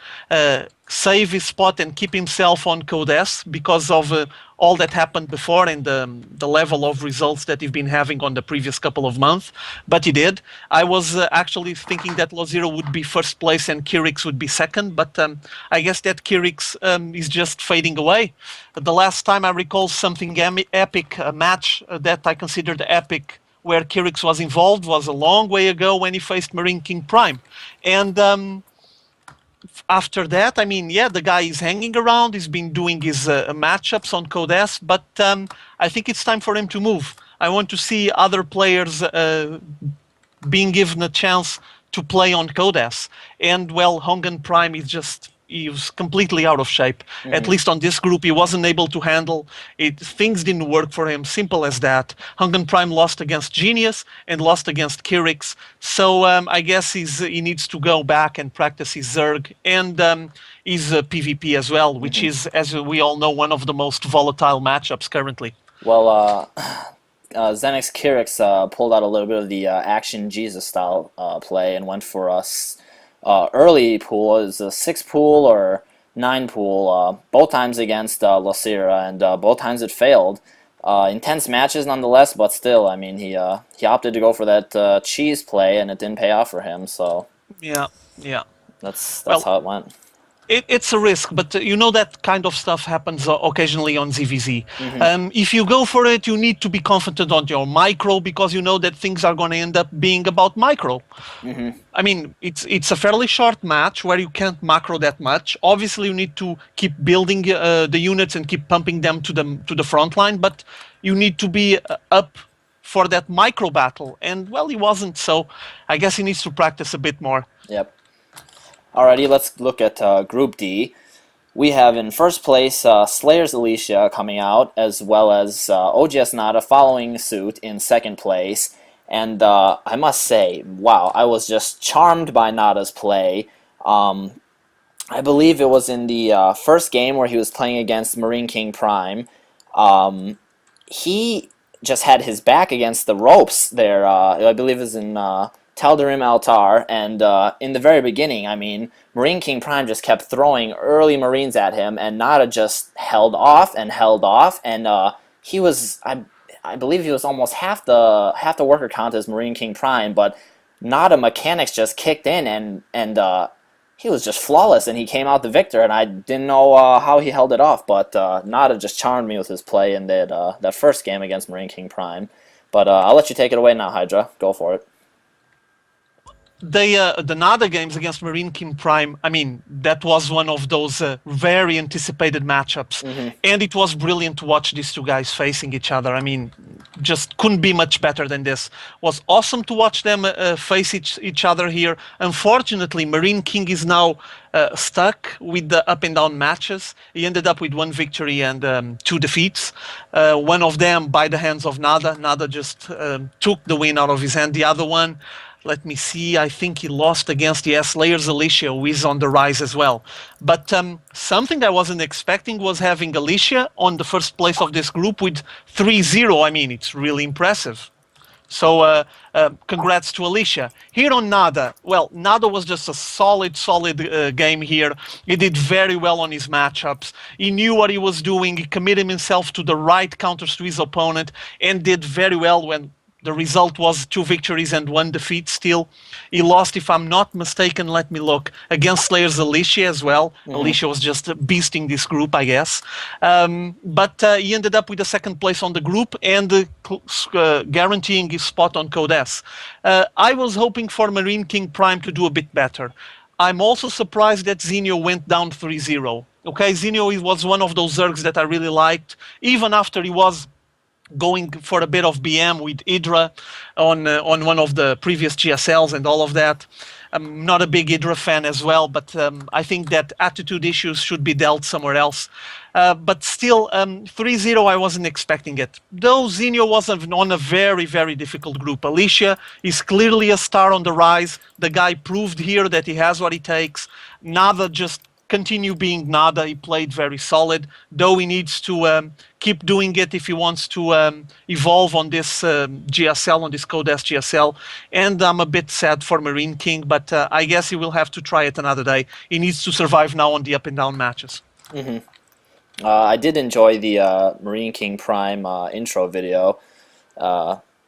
save his spot and keep himself on Code S because of all that happened before and the level of results that he's been having on the previous couple of months. But he did. I was actually thinking that Lozero would be first place and Kirix would be second, but I guess that Kirix is just fading away. The last time I recall something epic, a match that I considered epic, where Kirix was involved, was a long way ago when he faced Marine King Prime. And after that, I mean, yeah, the guy is hanging around. He's been doing his matchups on Code S, but I think it's time for him to move. I want to see other players being given a chance to play on Code S. And, well, Hongan Prime is just... he was completely out of shape. Mm-hmm. At least on this group, he wasn't able to handle it. Things didn't work for him. Simple as that. Hongan Prime lost against Genius and lost against Kirix. So I guess he needs to go back and practice his Zerg and his PvP as well, which is, as we all know, one of the most volatile matchups currently. Well, Xenix Kirix pulled out a little bit of the Action Jesus style play and went for us. Early pool is a 6 pool or 9 pool, both times against Losira, and both times it failed. Intense matches nonetheless, but still, I mean, he opted to go for that cheese play, and it didn't pay off for him. So yeah, that's how it went. It's a risk, but you know that kind of stuff happens occasionally on ZVZ. If you go for it, you need to be confident on your micro because you know that things are going to end up being about micro. I mean, it's a fairly short match where you can't macro that much. Obviously, you need to keep building the units and keep pumping them to the front line, but you need to be up for that micro battle. And, well, he wasn't, so I guess he needs to practice a bit more. Yep. Alrighty, let's look at Group D. We have in first place Slayer's Alicia coming out, as well as OGS Nada following suit in second place. And I must say, wow, I was just charmed by Nada's play. I believe it was in the first game where he was playing against Marine King Prime. He just had his back against the ropes there. I believe it was in... Tal'Darim Altar, and in the very beginning, I mean, Marine King Prime just kept throwing early Marines at him, and Nada just held off, and he was, I believe he was almost half the worker count as Marine King Prime, but Nada mechanics just kicked in, and he was just flawless, and he came out the victor, and I didn't know how he held it off, but Nada just charmed me with his play in that first game against Marine King Prime. But I'll let you take it away now, Hydra. Go for it. The Nada games against Marine King Prime, I mean, that was one of those very anticipated matchups. And it was brilliant to watch these two guys facing each other. I mean, just couldn't be much better than this. It was awesome to watch them face each other here. Unfortunately, Marine King is now stuck with the up and down matches. He ended up with 1 victory and 2 defeats. One of them by the hands of Nada. Nada just took the win out of his hand. The other one, let me see, I think he lost against the Slayer's Alicia, who is on the rise as well. But something I wasn't expecting was having Alicia on the first place of this group with 3-0. I mean, it's really impressive. So congrats to Alicia. Here on Nada, well, Nada was just a solid game here. He did very well on his matchups. He knew what he was doing. He committed himself to the right counters to his opponent and did very well when the result was 2 victories and 1 defeat still. He lost, if I'm not mistaken, let me look, against Slayer's Alicia as well. Alicia was just beasting this group, I guess. But he ended up with the 2nd place on the group and guaranteeing his spot on Code S. I was hoping for Marine King Prime to do a bit better. I'm also surprised that Zinio went down 3-0. Okay, Zinio was one of those Zergs that I really liked, even after he was going for a bit of BM with Hydra on one of the previous GSLs and all of that. I'm not a big Hydra fan as well, but I think that attitude issues should be dealt somewhere else. But still, 3-0, I wasn't expecting it. Though Zinio was on a very, very difficult group. Alicia is clearly a star on the rise. The guy proved here that he has what it takes. Nada just continue being Nada. He played very solid, though he needs to keep doing it if he wants to evolve on this GSL, on this Code S GSL. And I'm a bit sad for Marine King, but I guess he will have to try it another day. He needs to survive now on the up and down matches. I did enjoy the Marine King Prime intro video.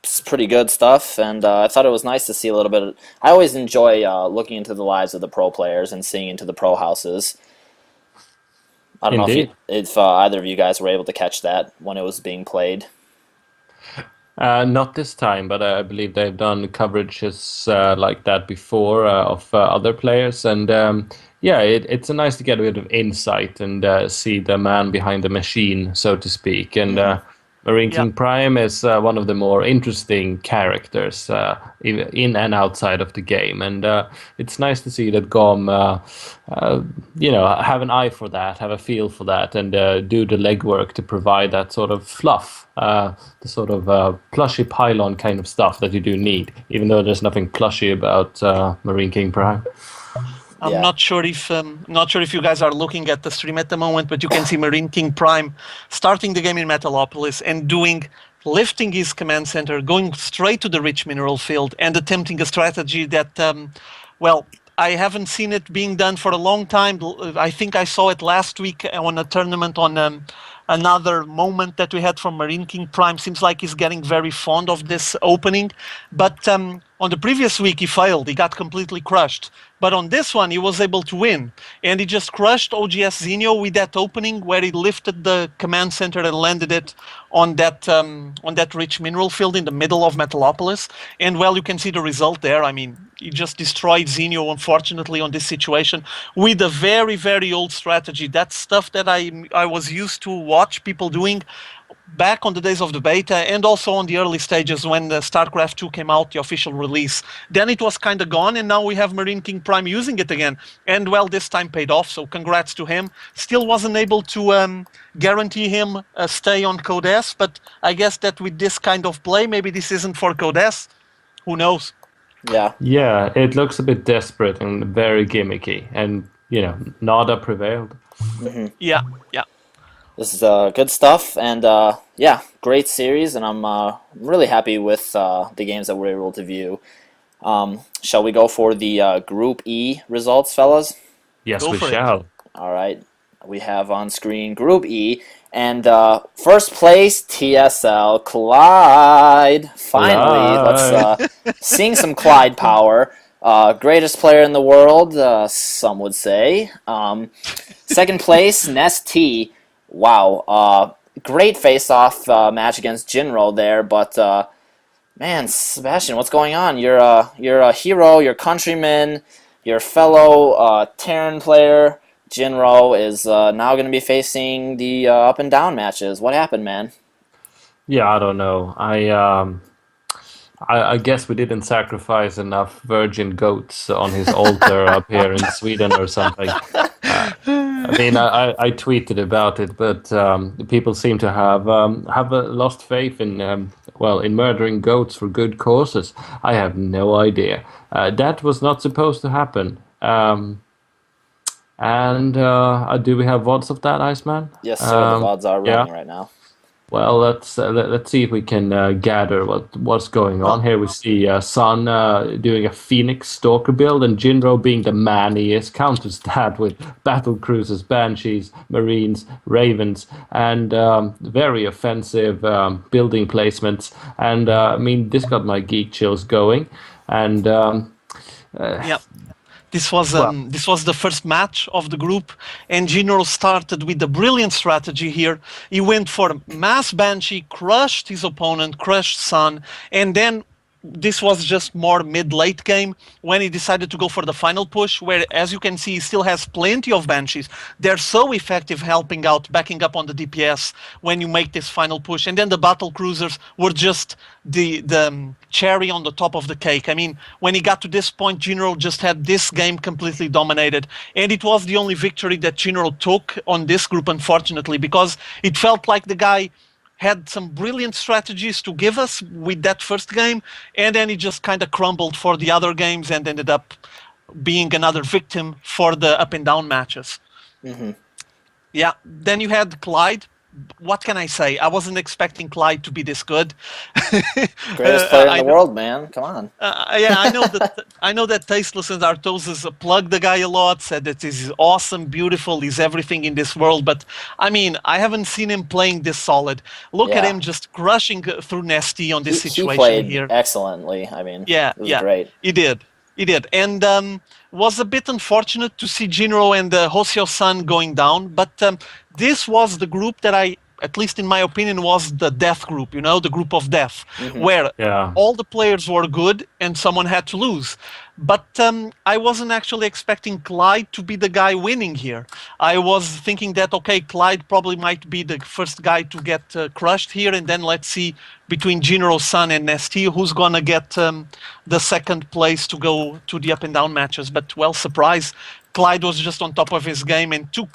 It's pretty good stuff, and I thought it was nice to see a little bit. I always enjoy looking into the lives of the pro players and seeing into the pro houses. I don't know if either of you guys were able to catch that when it was being played. Not this time, but I believe they've done coverages like that before of other players, and yeah, it's nice to get a bit of insight and see the man behind the machine, so to speak, and. Marine King Prime is one of the more interesting characters in and outside of the game, and it's nice to see that GOM, have an eye for that, have a feel for that, and do the legwork to provide that sort of fluff, the sort of plushy pylon kind of stuff that you do need, even though there's nothing plushy about Marine King Prime. I'm not sure if you guys are looking at the stream at the moment, but you can see Marine King Prime starting the game in Metalopolis and lifting his command center, going straight to the rich mineral field and attempting a strategy that, I haven't seen it being done for a long time. I think I saw it last week on a tournament on another moment that we had from Marine King Prime. Seems like he's getting very fond of this opening, but on the previous week he failed. He got completely crushed. But on this one, he was able to win. And he just crushed OGS Zinio with that opening where he lifted the command center and landed it on that rich mineral field in the middle of Metalopolis. And, well, you can see the result there. I mean, he just destroyed Zinio, unfortunately, on this situation with a very, very old strategy. That's stuff that I was used to watch people doing back on the days of the beta and also on the early stages when the StarCraft 2 came out, the official release. Then it was kind of gone, and now we have Marine King Prime using it again. And, well, this time paid off, so congrats to him. Still wasn't able to guarantee him a stay on Code S, but I guess that with this kind of play, maybe this isn't for Code S. Who knows? Yeah. Yeah, it looks a bit desperate and very gimmicky, and, Nada prevailed. Yeah. This is good stuff, and great series, and I'm really happy with the games that we're able to view. Shall we go for the Group E results, fellas? Yes, we shall. All right. We have on screen Group E, and first place, TSL Clyde. Finally, let's seeing some Clyde power. Greatest player in the world, some would say. Second place, Nest T. Wow, great face-off match against Jinro there, but man, Sebastian, what's going on? You're a hero, your countryman, your fellow Terran player. Jinro is now going to be facing the up and down matches. What happened, man? Yeah, I don't know. I guess we didn't sacrifice enough virgin goats on his altar up here in Sweden or something. I mean, I tweeted about it, but people seem to have lost faith in in murdering goats for good causes. I have no idea. That was not supposed to happen. And do we have VODs of that, Iceman? Yes, sir. The VODs are running right now. Well, let's see if we can gather what's going on here. We see Sun doing a Phoenix Stalker build, and Jinro, being the man he is, counters that with battle cruisers, banshees, marines, ravens, and very offensive building placements. And I mean, this got my geek chills going. And This was the first match of the group, and Jinro started with a brilliant strategy here. He went for mass Banshee, crushed his opponent, crushed Sun, and then this was just more mid-late game when he decided to go for the final push, where, as you can see, he still has plenty of Banshees. They're so effective helping out, backing up on the DPS when you make this final push. And then the battle cruisers were just the cherry on the top of the cake. I mean, when he got to this point, Jinro just had this game completely dominated. And it was the only victory that Jinro took on this group, unfortunately, because it felt like the guy had some brilliant strategies to give us with that first game, and then he just kind of crumbled for the other games and ended up being another victim for the up and down matches. Yeah, then you had Clyde. What can I say? I wasn't expecting Clyde to be this good. Greatest player in I the know, world, man. Come on. yeah, I know that Tasteless and Artoses plugged the guy a lot, said that he's awesome, beautiful, he's everything in this world. But I mean, I haven't seen him playing this solid. Look at Yeah. him just crushing through Nesty on this He situation played here. excellently. I mean, Yeah, it was yeah, great. he did. He did. And was a bit unfortunate to see Jinro and Hoseo-san going down, but this was the group that at least in my opinion, was the death group, the group of death, where Yeah. all the players were good and someone had to lose. But I wasn't actually expecting Clyde to be the guy winning here. I was thinking that, okay, Clyde probably might be the first guy to get crushed here, and then let's see between Jinro-san and Nesty who's going to get the second place to go to the up and down matches. But, well, surprise, Clyde was just on top of his game and took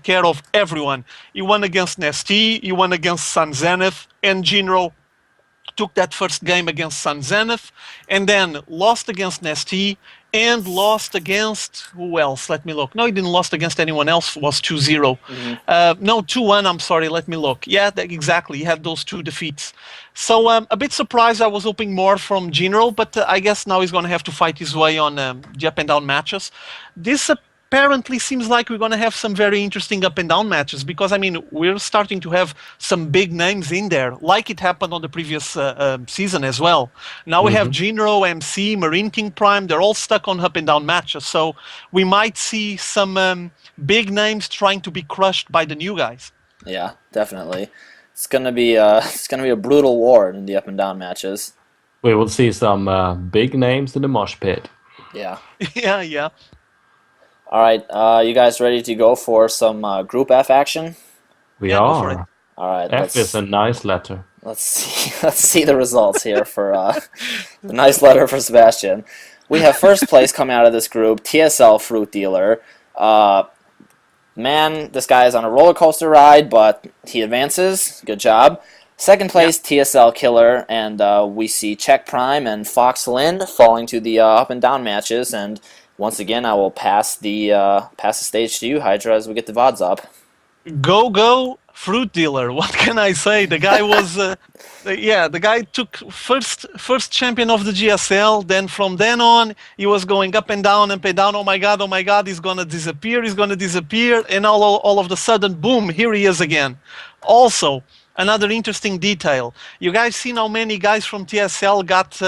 care of everyone. He won against Nesty, he won against Sun Zenith, and Jinro took that first game against Sun Zenith, and then lost against Nesty, and lost against, who else? Let me look. No, he didn't lost against anyone else, it was 2-0. No, 2-1, I'm sorry, let me look. Yeah, exactly, he had those two defeats. So a bit surprised, I was hoping more from Jinro, but I guess now he's going to have to fight his way on the up and down matches. This apparently seems like we're going to have some very interesting up and down matches, because I mean we're starting to have some big names in there, like it happened on the previous season as well. Now we have Jinro, MC, Marine King Prime, they're all stuck on up and down matches, so we might see some big names trying to be crushed by the new guys. Yeah, definitely. It's gonna be a brutal war in the up and down matches. We will see some big names in the mosh pit. Yeah. Yeah. All right, you guys ready to go for some Group F action? We Yeah, go for it. are. All right, F is a nice letter. let's see the results here for the nice letter for Sebastian. We have first place coming out of this group, TSL Fruit Dealer. Man, this guy is on a roller coaster ride, but he advances. Good job. Second place, TSL Killer, and we see Czech Prime and Fox Lind falling to the up and down matches. And once again, I will pass the stage to you, Hydra, as we get the VODs up. Go Fruit Dealer. What can I say? The guy was the guy took first champion of the GSL. Then from then on he was going up and down. Oh my god, he's gonna disappear, and all of a sudden, boom, here he is again. Also, another interesting detail, you guys seen how many guys from TSL got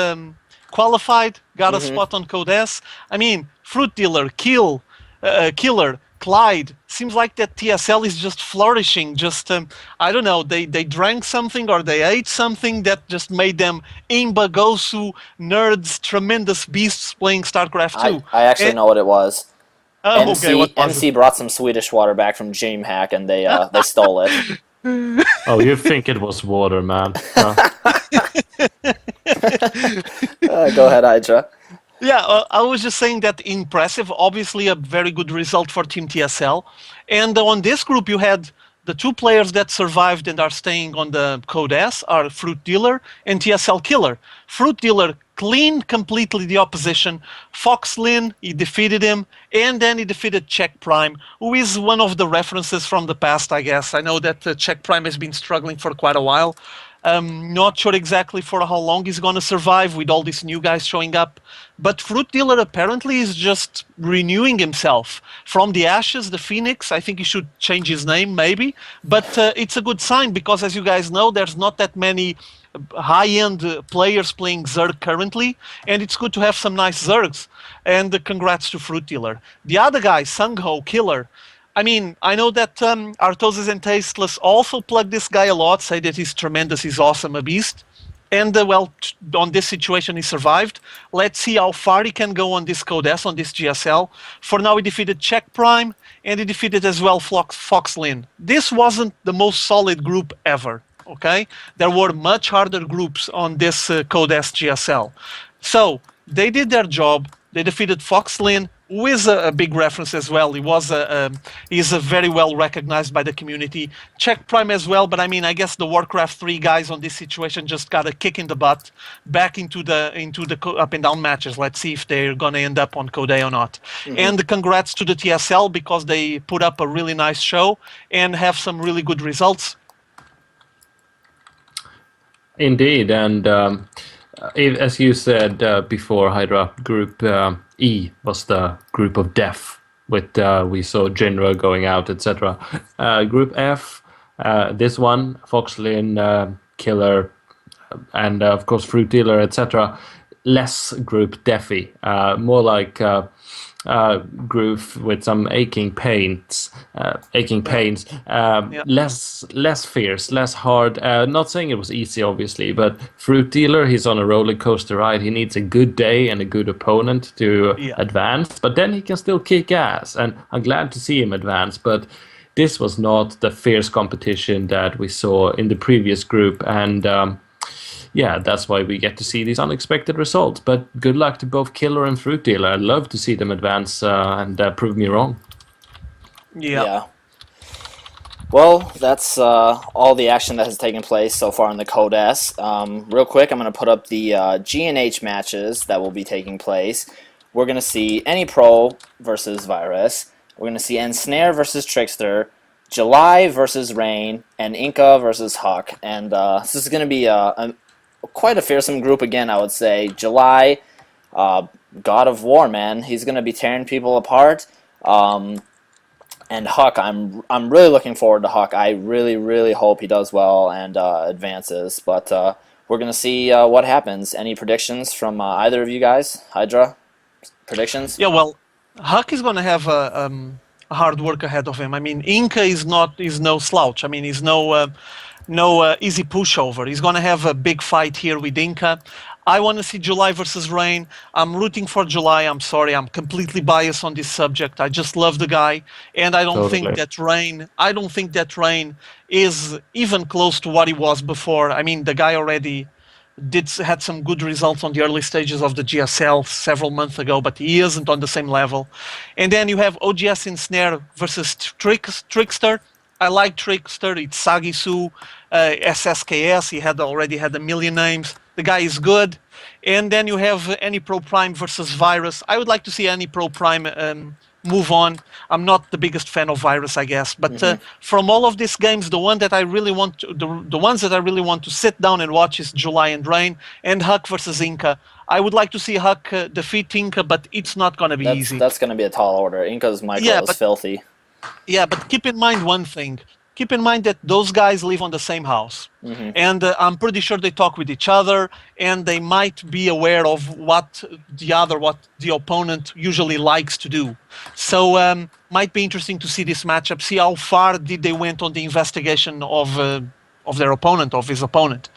qualified, got a spot on Code S? I mean, Fruit Dealer, Killer, Clyde, seems like that TSL is just flourishing. Just, I don't know, they drank something or they ate something that just made them Imba, Gosu, nerds, tremendous beasts playing StarCraft 2. I actually know what it was. Okay, what was MC brought some Swedish water back from Dreamhack, and they stole it. Oh, you think it was water, man. Huh? Go ahead, Hydra. Yeah, I was just saying that impressive, obviously a very good result for Team TSL. And on this group you had the two players that survived and are staying on the Code S are Fruit Dealer and TSL Killer. Fruit Dealer cleaned completely the opposition. Fox Lin, he defeated him, and then he defeated Czech Prime, who is one of the references from the past, I guess. I know that Czech Prime has been struggling for quite a while. Not sure exactly for how long he's going to survive with all these new guys showing up. But Fruit Dealer apparently is just renewing himself. From the ashes, the Phoenix, I think he should change his name maybe. But it's a good sign because, as you guys know, there's not that many high-end players playing Zerg currently. And it's good to have some nice Zergs. And congrats to Fruit Dealer. The other guy, Sungho Killer. I mean, I know that Artoses and Tasteless also plug this guy a lot, say that he's tremendous, he's awesome, a beast. And, well, on this situation he survived. Let's see how far he can go on this Code S, on this GSL. For now, he defeated Czech Prime, and he defeated as well Fox Lin. This wasn't the most solid group ever, okay? There were much harder groups on this Code S GSL. So, they did their job. They defeated Fox Lin, who is a big reference as well. He's a very well recognized by the community. Czech Prime as well, but I mean, I guess the Warcraft 3 guys on this situation just got a kick in the butt back into the up and down matches. Let's see if they're gonna end up on Code A or not. And congrats to the TSL because they put up a really nice show and have some really good results. Indeed, and as you said before, Hydra, Group E was the group of death, with we saw Jinra going out, etc. Group F, this one, Foxlin, Killer, and of course Fruit Dealer, etc. Less group deathy, more like groove with some aching pains, less fierce, less hard. Not saying it was easy, obviously, but Fruit Dealer, he's on a roller coaster ride. He needs a good day and a good opponent to advance, but then he can still kick ass, and I'm glad to see him advance. But this was not the fierce competition that we saw in the previous group, and yeah, that's why we get to see these unexpected results. But good luck to both Killer and Fruit Dealer. I'd love to see them advance and prove me wrong. Yeah. Well, that's all the action that has taken place so far in the Code S. Real quick, I'm going to put up the G&H matches that will be taking place. We're going to see Any Pro versus Virus. We're going to see Ensnare versus Trickster, July versus Rain, and Inca versus Huck. And this is going to be quite a fearsome group again, I would say. July, God of War, man. He's going to be tearing people apart. And Huck, I'm really looking forward to Huck. I really, really hope he does well and advances. But we're going to see what happens. Any predictions from either of you guys? Hydra, predictions? Yeah, well, Huck is going to have a hard work ahead of him. I mean, Inca is no slouch. I mean, he's no easy pushover. He's going to have a big fight here with Inca. I want to see July versus Rain. I'm rooting for July. I'm sorry, I'm completely biased on this subject. I just love the guy, and I don't think that Rain. I don't think that Rain is even close to what he was before. I mean, the guy already had some good results on the early stages of the GSL several months ago, but he isn't on the same level. And then you have OGS Ensnare versus Trickster. I like Trickster. It's Sagisu, SSKS. He already had a million names. The guy is good. And then you have Any Pro Prime versus Virus. I would like to see Any Pro Prime move on. I'm not the biggest fan of Virus, I guess. But from all of these games, the ones that I really want to sit down and watch is July and Rain, and Huck versus Inca. I would like to see Huck defeat Inca, but it's not going to be easy. That's going to be a tall order. Inca's Michael is filthy. Yeah, but keep in mind one thing. Keep in mind that those guys live on the same house. And I'm pretty sure they talk with each other, and they might be aware of what the opponent usually likes to do. So might be interesting to see this matchup, see how far did they went on the investigation of their opponent, of his opponent.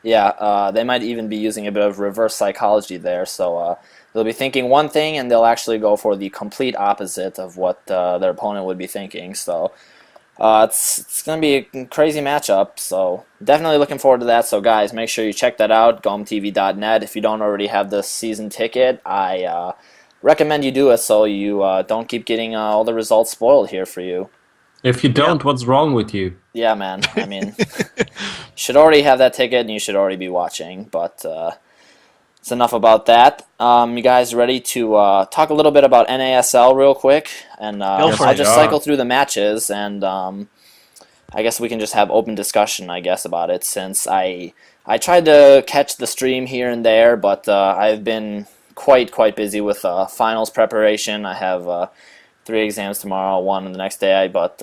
Yeah, they might even be using a bit of reverse psychology there, so they'll be thinking one thing and they'll actually go for the complete opposite of what their opponent would be thinking. So it's going to be a crazy matchup, so definitely looking forward to that. So guys, make sure you check that out, gomtv.net. If you don't already have the season ticket, I recommend you do it so you don't keep getting all the results spoiled here for you. If you don't, what's wrong with you? Yeah, man. I mean, you should already have that ticket and you should already be watching, but it's enough about that. You guys ready to talk a little bit about NASL real quick? And I'll just cycle through the matches, and I guess we can just have open discussion, I guess, about it, since I tried to catch the stream here and there, but I've been quite busy with finals preparation. I have 3 exams tomorrow, 1 the next day, but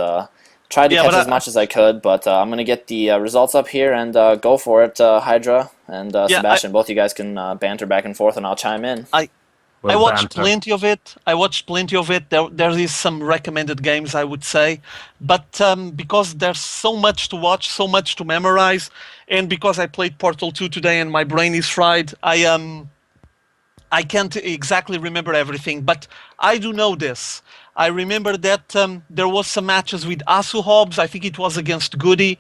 tried to catch as much as I could, but I'm going to get the results up here and go for it, Hydra and Sebastian. Both you guys can banter back and forth, and I'll chime in. I watched plenty of it. There is some recommended games, I would say. But because there's so much to watch, so much to memorize, and because I played Portal 2 today and my brain is fried, I can't exactly remember everything. But I do know this. I remember that there was some matches with Asu Hobbs, I think it was against Goody,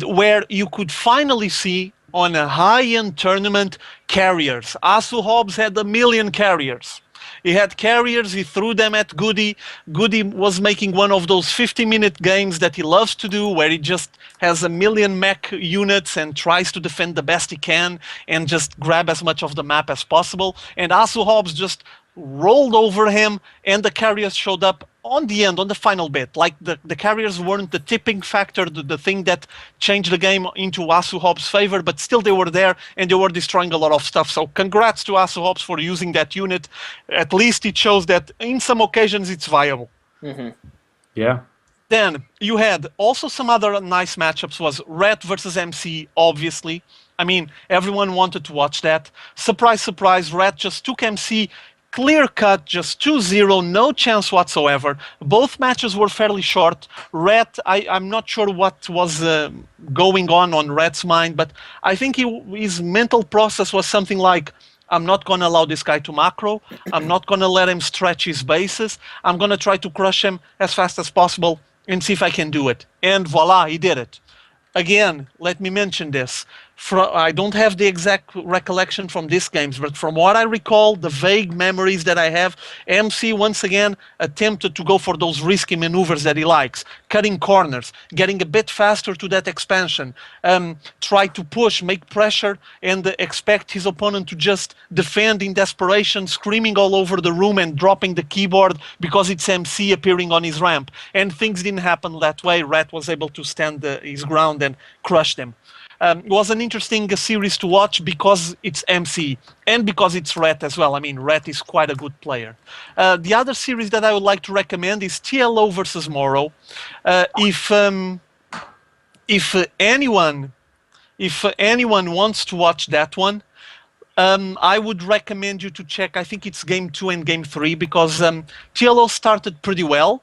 where you could finally see on a high-end tournament carriers. Asu Hobbs had 1 million carriers. He had carriers, he threw them at Goody. Goody was making one of those 50-minute games that he loves to do, where he just has a million mech units and tries to defend the best he can and just grab as much of the map as possible. And Asu Hobbs just rolled over him, and the carriers showed up on the end, on the final bit. Like the carriers weren't the tipping factor, the thing that changed the game into Asu Hobbs' favor, but still they were there and they were destroying a lot of stuff. So congrats to Asu Hobbs for using that unit. At least it shows that in some occasions it's viable. Yeah. Then you had also some other nice matchups. Was Ret versus MC, obviously. I mean, everyone wanted to watch that. Surprise, surprise, Ret just took MC. Clear cut, just 2-0, no chance whatsoever. Both matches were fairly short. Ret, I'm not sure what was going on Ret's mind, but I think his mental process was something like, I'm not going to allow this guy to macro. I'm not going to let him stretch his bases. I'm going to try to crush him as fast as possible and see if I can do it. And voila, he did it. Again, let me mention this. I don't have the exact recollection from these games, but from what I recall, the vague memories that I have, MC once again attempted to go for those risky maneuvers that he likes, cutting corners, getting a bit faster to that expansion, try to push, make pressure, and expect his opponent to just defend in desperation, screaming all over the room and dropping the keyboard because it's MC appearing on his ramp. And things didn't happen that way. Ret was able to stand his ground and crush them. It was an interesting series to watch because it's MC and because it's Ret as well. I mean, Ret is quite a good player. The other series that I would like to recommend is TLO versus Moro. If anyone wants to watch that one, I would recommend you to check, I think it's Game 2 and Game 3, because TLO started pretty well.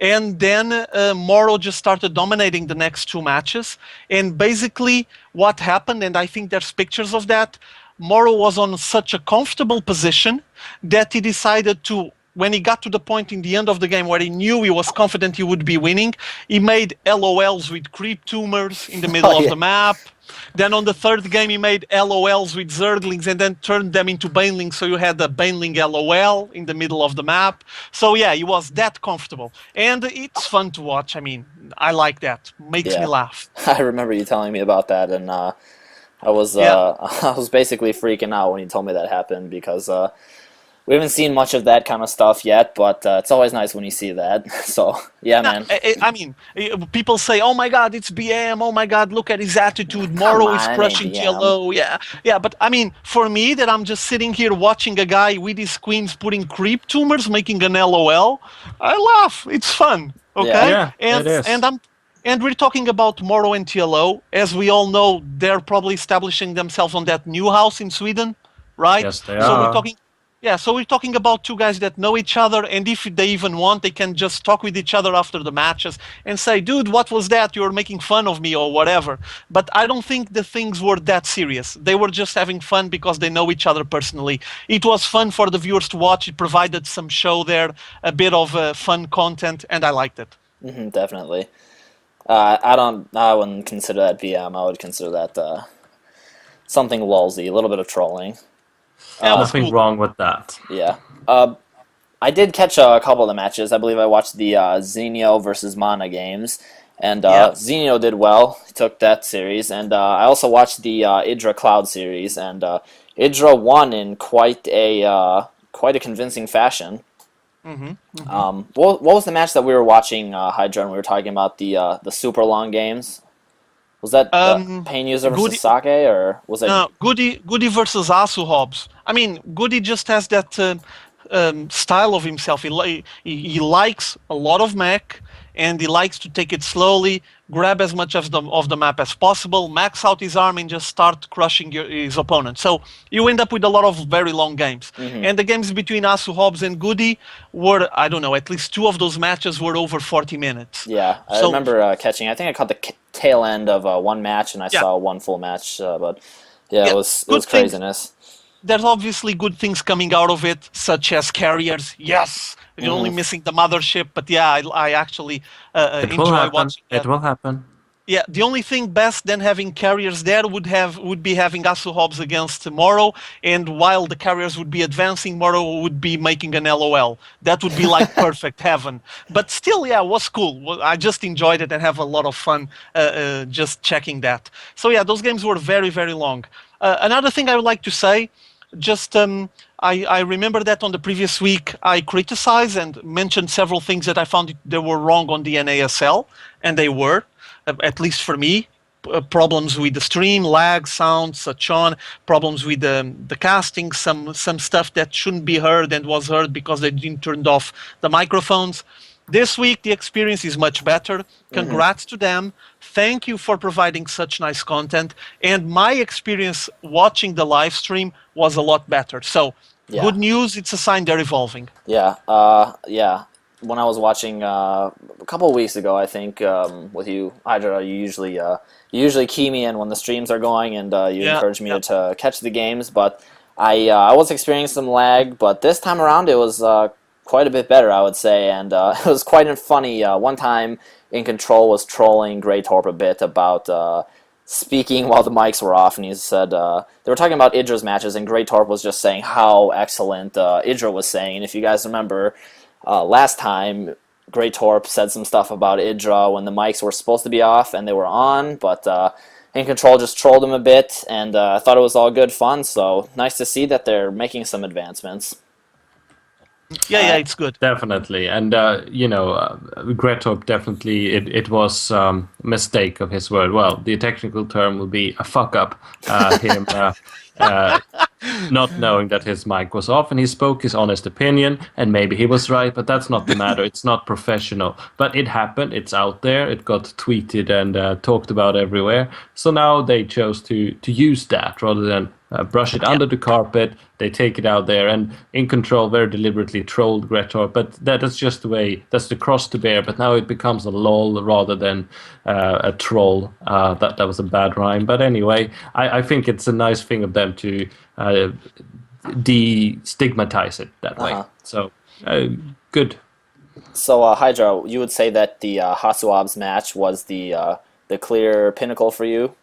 And then Moro just started dominating the next two matches. And basically what happened, and I think there's pictures of that, Moro was on such a comfortable position that he decided to, when he got to the point in the end of the game where he knew he was confident he would be winning, he made LOLs with creep tumors in the middle of the map. Then on the third game, he made LOLs with Zerglings and then turned them into Banelings, so you had a Baneling LOL in the middle of the map. So yeah, he was that comfortable. And it's fun to watch. I mean, I like that. Makes me laugh. I remember you telling me about that, and I was basically freaking out when you told me that happened, because we haven't seen much of that kind of stuff yet, but it's always nice when you see that. So, yeah, man. I mean, people say, oh my god, it's BM, oh my god, look at his attitude, Moro is crushing TLO, yeah, but I mean, for me, that I'm just sitting here watching a guy with his queens putting creep tumors, making an LOL, I laugh, it's fun, okay? Yeah, it is. And we're talking about Moro and TLO. As we all know, they're probably establishing themselves on that new house in Sweden, right? Yes, they So are. so we're talking about two guys that know each other, and if they even want, they can just talk with each other after the matches and say, dude, what was that? You were making fun of me or whatever. But I don't think the things were that serious. They were just having fun because they know each other personally. It was fun for the viewers to watch. It provided some show there, a bit of fun content, and I liked it. Definitely. I wouldn't consider that BM. I would consider that something lulzy, a little bit of trolling. Nothing wrong with that. Yeah. I did catch a couple of the matches. I believe I watched the Zenio versus Mana games, and Zenio did well. He took that series, and I also watched the Idra Cloud series, and Idra won in quite a convincing fashion. What was the match that we were watching, Hydra, when we were talking about the super long games? Was that Pain User versus Sake, or was that... No, Goody versus Asu Hobbs. I mean, Goody just has that style of himself. He likes a lot of mech, and he likes to take it slowly, grab as much of the map as possible, max out his arm, and just start crushing his opponent. So you end up with a lot of very long games. And the games between Asu Hobbs and Goody were, I don't know, at least two of those matches were over 40 minutes. Yeah, I remember catching, I think I caught the tail end of one match, and I saw one full match, but it was craziness. There's obviously good things coming out of it, such as carriers. Yes, you're only missing the mothership, but yeah, I actually enjoy watching that. It will happen. Yeah, the only thing best than having carriers there would be having Asu Hobbs against Moro, and while the carriers would be advancing, Moro would be making an LOL. That would be like perfect heaven. But still, yeah, it was cool. I just enjoyed it and have a lot of fun just checking that. So yeah, those games were very, very long. Another thing I would like to say, just I remember that on the previous week I criticized and mentioned several things that I found they were wrong on the NASL, and they were, at least for me. Problems with the stream, lag, sound, such on. Problems with the casting, some stuff that shouldn't be heard and was heard because they didn't turn off the microphones. This week the experience is much better. Congrats to them. Thank you for providing such nice content. And my experience watching the live stream was a lot better. So good news. It's a sign they're evolving. Yeah. Yeah. When I was watching a couple of weeks ago, I think with you, Hydra, you usually key me in when the streams are going, and you encourage me to catch the games. But I was experiencing some lag, but this time around it was quite a bit better, I would say, and it was quite funny. One time, In Control was trolling Grey Torp a bit about speaking while the mics were off, and he said they were talking about Idra's matches, and Grey Torp was just saying how excellent Idra was saying. And if you guys remember, last time, Grey Torp said some stuff about Idra when the mics were supposed to be off and they were on, but In Control just trolled him a bit, and I thought it was all good fun, so nice to see that they're making some advancements. Yeah, it's good. Definitely, and Gretorp definitely, it was mistake of his word. Well, the technical term will be a fuck up. Him not knowing that his mic was off, and he spoke his honest opinion, and maybe he was right, but that's not the matter. It's not professional, but it happened. It's out there. It got tweeted and talked about everywhere. So now they chose to use that rather than brush it under the carpet. They take it out there, and In Control very deliberately trolled Gretor, but that's just the way, that's the cross to bear. But now it becomes a lol rather than a troll. That was a bad rhyme, but anyway, I think it's a nice thing of them to destigmatize it that way. So good. So Hydra, you would say that the Hasuab's match was the clear pinnacle for you?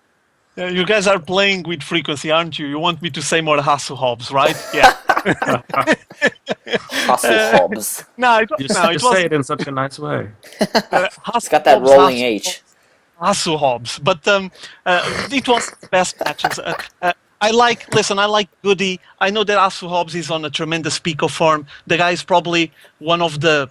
You guys are playing with frequency, aren't you? You want me to say more Hasu Hobbs, right? Yeah. Hasu Hobbs. You say it in such a nice way. It's got that rolling H. Hasu Hobbs. But it was the best matches. I like Goody. I know that Asu Hobbs is on a tremendous peak of form. The guy is probably one of the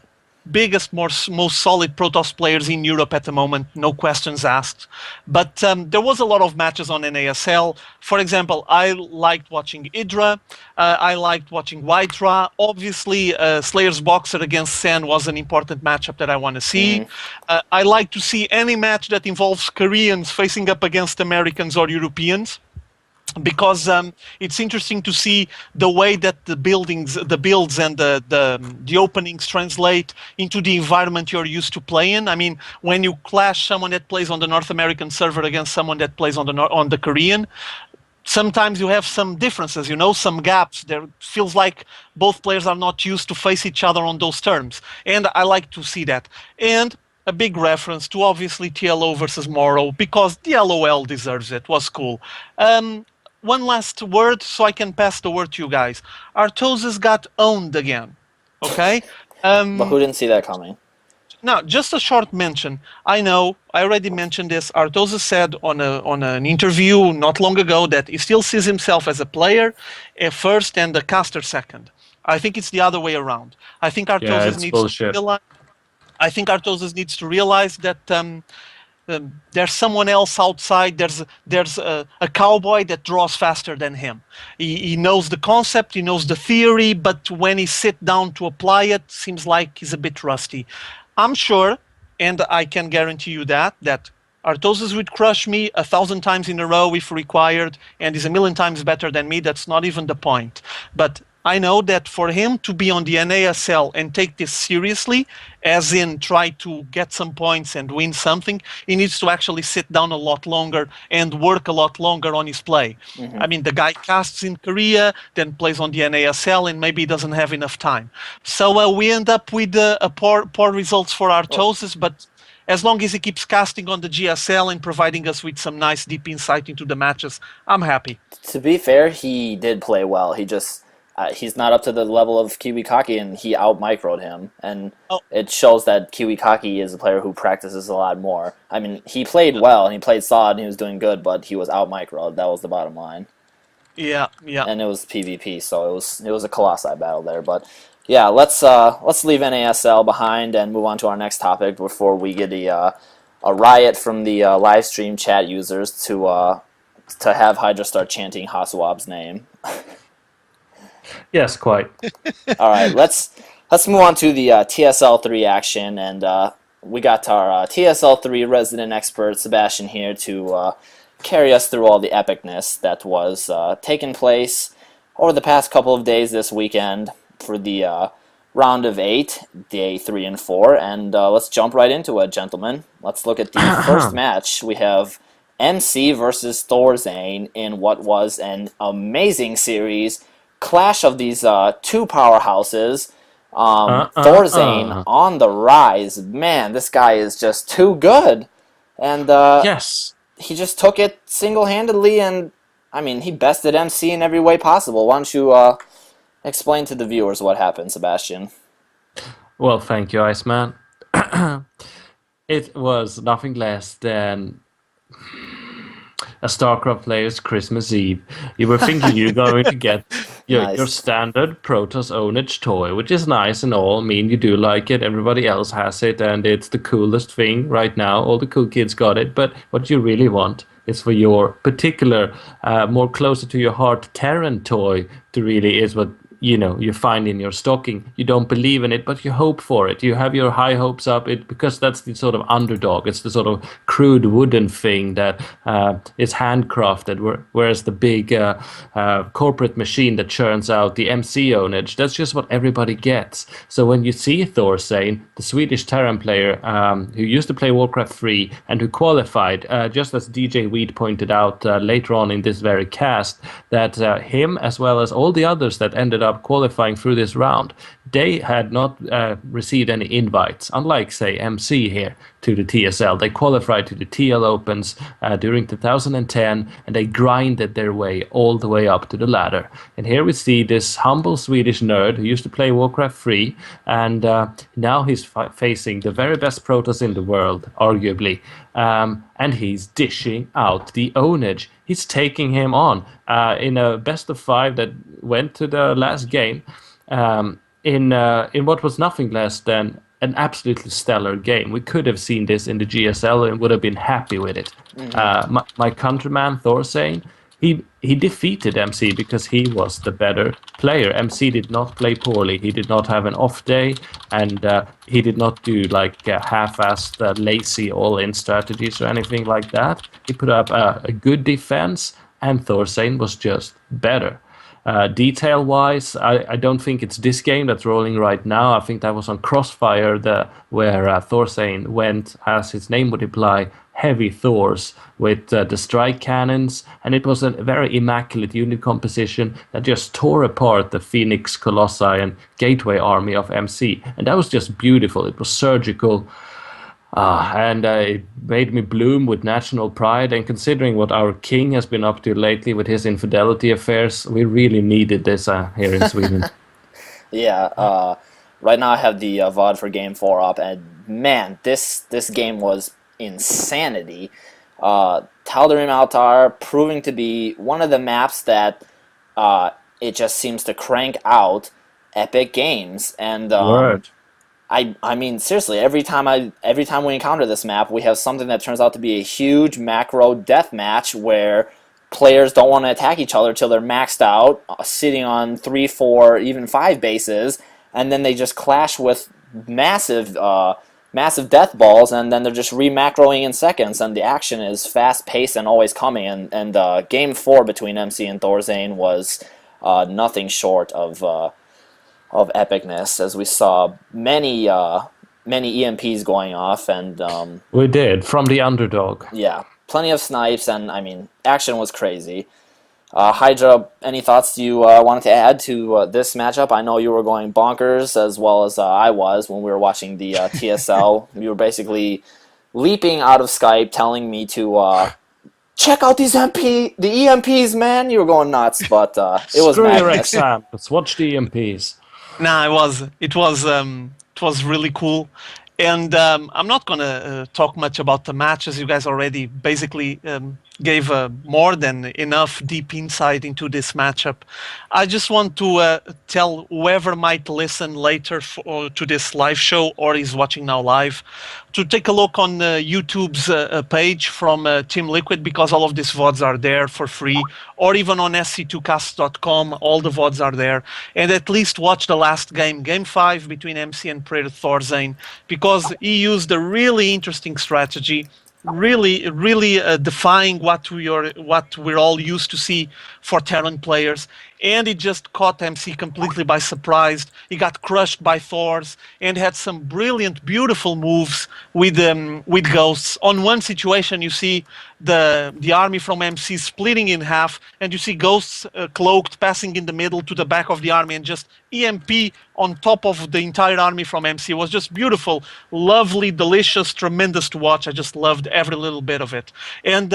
biggest, most solid Protoss players in Europe at the moment, no questions asked. But there was a lot of matches on NASL. For example, I liked watching Idra. I liked watching Whitera. Obviously, Slayer's Boxer against Sen was an important matchup that I want to see. I like to see any match that involves Koreans facing up against Americans or Europeans, because it's interesting to see the way that the builds and the openings translate into the environment you're used to play in. I mean, when you clash someone that plays on the North American server against someone that plays on the Korean, sometimes you have some differences, some gaps. There feels like both players are not used to face each other on those terms, and I like to see that. And a big reference to obviously TLO versus Moro, because the LOL deserves it. Was cool. One last word, so I can pass the word to you guys. Artosis got owned again, okay? But who didn't see that coming? Now, just a short mention. I know, I already mentioned this. Artosis said on an interview not long ago that he still sees himself as a player first and a caster second. I think it's the other way around. I think Artosis needs to realize that there's someone else outside. There's a cowboy that draws faster than him. He knows the concept, he knows the theory, but when he sits down to apply it, seems like he's a bit rusty. I'm sure, and I can guarantee you that Artosis would crush me 1,000 times in a row if required, and is 1,000,000 times better than me. That's not even the point. But I know that for him to be on the NASL and take this seriously, as in try to get some points and win something, he needs to actually sit down a lot longer and work a lot longer on his play. I mean, the guy casts in Korea, then plays on the NASL, and maybe doesn't have enough time. So we end up with poor results for Artosis, but as long as he keeps casting on the GSL and providing us with some nice deep insight into the matches, I'm happy. To be fair, he did play well. He's not up to the level of Kiwikaki, and he out-microed him. And Oh. it shows that Kiwikaki is a player who practices a lot more. I mean, he played well, and he played solid, and he was doing good, but he was out-microed. That was the bottom line. Yeah. And it was PvP, so it was a Colossi battle there. But yeah, let's leave NASL behind and move on to our next topic before we get a riot from the live stream chat users to have Hydra start chanting Hasuab's name. Yes, quite. All right, let's move on to the TSL3 action, and we got our TSL3 resident expert Sebastian here to carry us through all the epicness that was taking place over the past couple of days this weekend for the round of 8, day 3 and 4, and let's jump right into it, gentlemen. Let's look at the first match. We have MC versus Thorzane in what was an amazing series. Clash of these two powerhouses. Thorzane on the rise. Man, this guy is just too good. And yes, he just took it single-handedly, and I mean, he bested MC in every way possible. Why don't you explain to the viewers what happened, Sebastian? Well, thank you, Iceman. It was nothing less than a Starcraft player's Christmas Eve. You were thinking you're going to get your standard Protoss Ownage toy, which is nice and all. I mean, you do like it. Everybody else has it, and it's the coolest thing right now. All the cool kids got it, but what you really want is for your particular, more closer to your heart Terran toy to really is what you find in your stocking. You don't believe in it, but you hope for it. You have your high hopes up because that's the sort of underdog. It's the sort of crude wooden thing that is handcrafted, whereas the big corporate machine that churns out the MC ownage, that's just what everybody gets. So when you see Thorzane, the Swedish Terran player who used to play Warcraft 3 and who qualified, just as DJ Wheat pointed out later on in this very cast, that him as well as all the others that ended up qualifying through this round, they had not received any invites, unlike, say, MC here to the TSL. They qualified to the TL Opens during 2010, and they grinded their way all the way up to the ladder. And here we see this humble Swedish nerd who used to play Warcraft 3, and now he's facing the very best Protoss in the world, arguably. And he's dishing out the ownage. He's taking him on in a best of 5 that went to the last game in what was nothing less than an absolutely stellar game. We could have seen this in the GSL and would have been happy with it. Mm-hmm. My countryman Thorzane, he defeated MC because he was the better player. MC did not play poorly. He did not have an off day, and he did not do like half-assed lazy all-in strategies or anything like that. He put up a good defense, and Thorzane was just better. Detail-wise, I don't think it's this game that's rolling right now. I think that was on Crossfire, where Thorzane went, as his name would imply, heavy Thors with the strike cannons, and it was a very immaculate unit composition that just tore apart the Phoenix, Colossi, and Gateway army of MC, and that was just beautiful. It was surgical. And it made me bloom with national pride, and considering what our king has been up to lately with his infidelity affairs, we really needed this here in Sweden. Yeah, right now I have the VOD for Game 4 up, and man, this game was insanity. Tal'Darim Altar proving to be one of the maps that it just seems to crank out epic games, and Word. I mean, seriously, every time we encounter this map, we have something that turns out to be a huge macro death match where players don't want to attack each other till they're maxed out, sitting on 3, 4, even 5 bases, and then they just clash with massive death balls, and then they're just re-macroing in seconds, and the action is fast-paced and always coming, and Game 4 between MC and Thorzane was nothing short of epicness, as we saw many EMPs going off, and we did, from the underdog. Yeah, plenty of snipes, and I mean, action was crazy. Hydra, any thoughts you wanted to add to this matchup? I know you were going bonkers, as well as I was when we were watching the TSL. You were basically leaping out of Skype, telling me to check out the EMPs, man. You were going nuts, but it was Screw your madness. exam. Let's watch the EMPs. Nah, it was really cool, and I'm not gonna talk much about the matches. You guys already basically gave more than enough deep insight into this matchup. I just want to tell whoever might listen later to this live show or is watching now live to take a look on YouTube's page from Team Liquid, because all of these VODs are there for free, or even on sc2cast.com. All the VODs are there, and at least watch the last game, Game 5 between MC and Praetor Thorzane, because he used a really interesting strategy, really defying what we're all used to see for Terran players, and it just caught MC completely by surprise. He got crushed by Thors and had some brilliant, beautiful moves with ghosts. On one situation, you see the army from MC splitting in half, and you see ghosts cloaked passing in the middle to the back of the army and just EMP on top of the entire army from MC. It was just beautiful, lovely, delicious, tremendous to watch. I just loved every little bit of it. And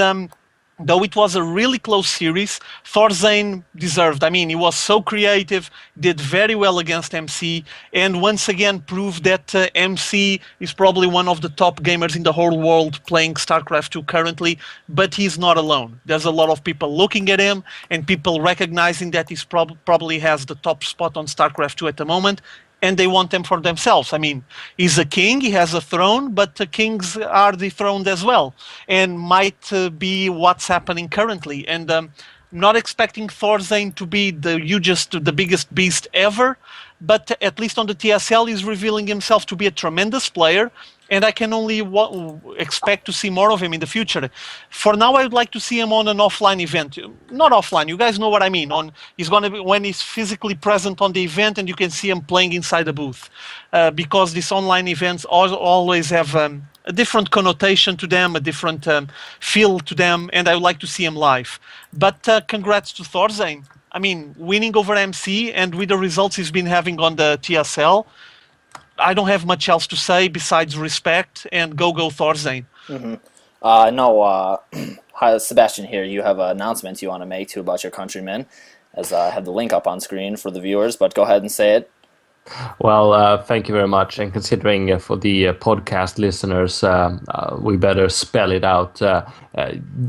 though it was a really close series, Thorzane deserved. I mean, he was so creative, did very well against MC, and once again proved that MC is probably one of the top gamers in the whole world playing StarCraft 2 currently, but he's not alone. There's a lot of people looking at him and people recognizing that he's probably has the top spot on StarCraft 2 at the moment, and they want them for themselves. I mean, he's a king, he has a throne, but kings are dethroned as well, and might be what's happening currently. And I'm not expecting Thorzane to be the biggest beast ever, but at least on the TSL, he's revealing himself to be a tremendous player, and I can only expect to see more of him in the future. For now, I would like to see him on an offline event. Not offline, you guys know what I mean. He's going to be when he's physically present on the event, and you can see him playing inside the booth. Because these online events always have a different connotation to them, a different feel to them, and I would like to see him live. But congrats to Thorzane. I mean, winning over MC, and with the results he's been having on the TSL, I don't have much else to say besides respect and go Thorzane. No, hi, Sebastian here. You have announcements you want to make too about your countrymen, as I have the link up on screen for the viewers, but go ahead and say it. Well, thank you very much. And considering for the podcast listeners, we better spell it out.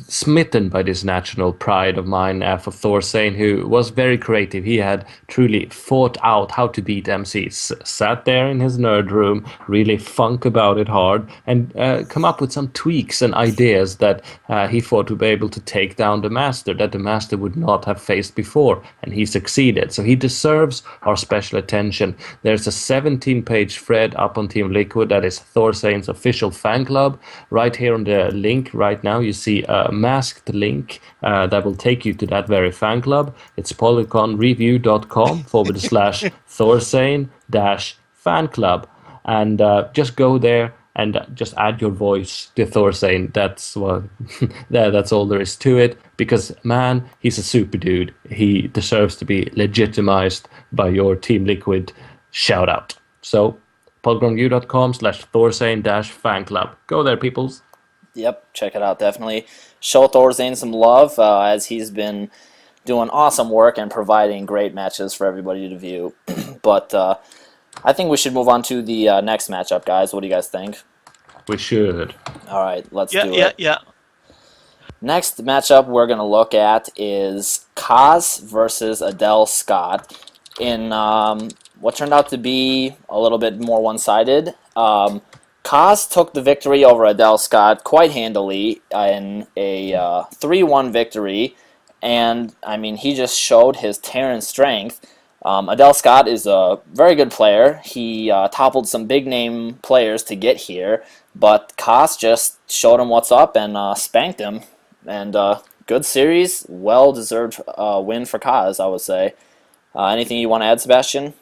Smitten by this national pride of mine for Thorzane, who was very creative. He had truly thought out how to beat MC. Sat there in his nerd room, really thunk about it hard, and come up with some tweaks and ideas that he thought would be able to take down the master, that the master would not have faced before. And he succeeded. So he deserves our special attention. There's a 17-page thread up on Team Liquid that is Thorzane's official fan club. Right here on the link right now, you see a masked link that will take you to that very fan club. It's polygonreview.com/Thorzane-fan club. And just go there and just add your voice to Thorzane. That's what. That's all there is to it. Because man, he's a super dude. He deserves to be legitimized by your Team Liquid shout out. So polygonreview.com/Thorzane-fan club. Go there, peoples. Yep, check it out, definitely. Show Thorzane some love, as he's been doing awesome work and providing great matches for everybody to view. But I think we should move on to the next matchup, guys. What do you guys think? We should. All right, let's do it. Yeah. Next matchup we're going to look at is Kaz versus Adele Scott in what turned out to be a little bit more one-sided. Kaz took the victory over Adele Scott quite handily in a 3-1 victory, and I mean, he just showed his Terran strength. Adele Scott is a very good player. He toppled some big-name players to get here, but Kaz just showed him what's up and spanked him. And good series, well-deserved win for Kaz, I would say. Anything you want to add, Sebastian?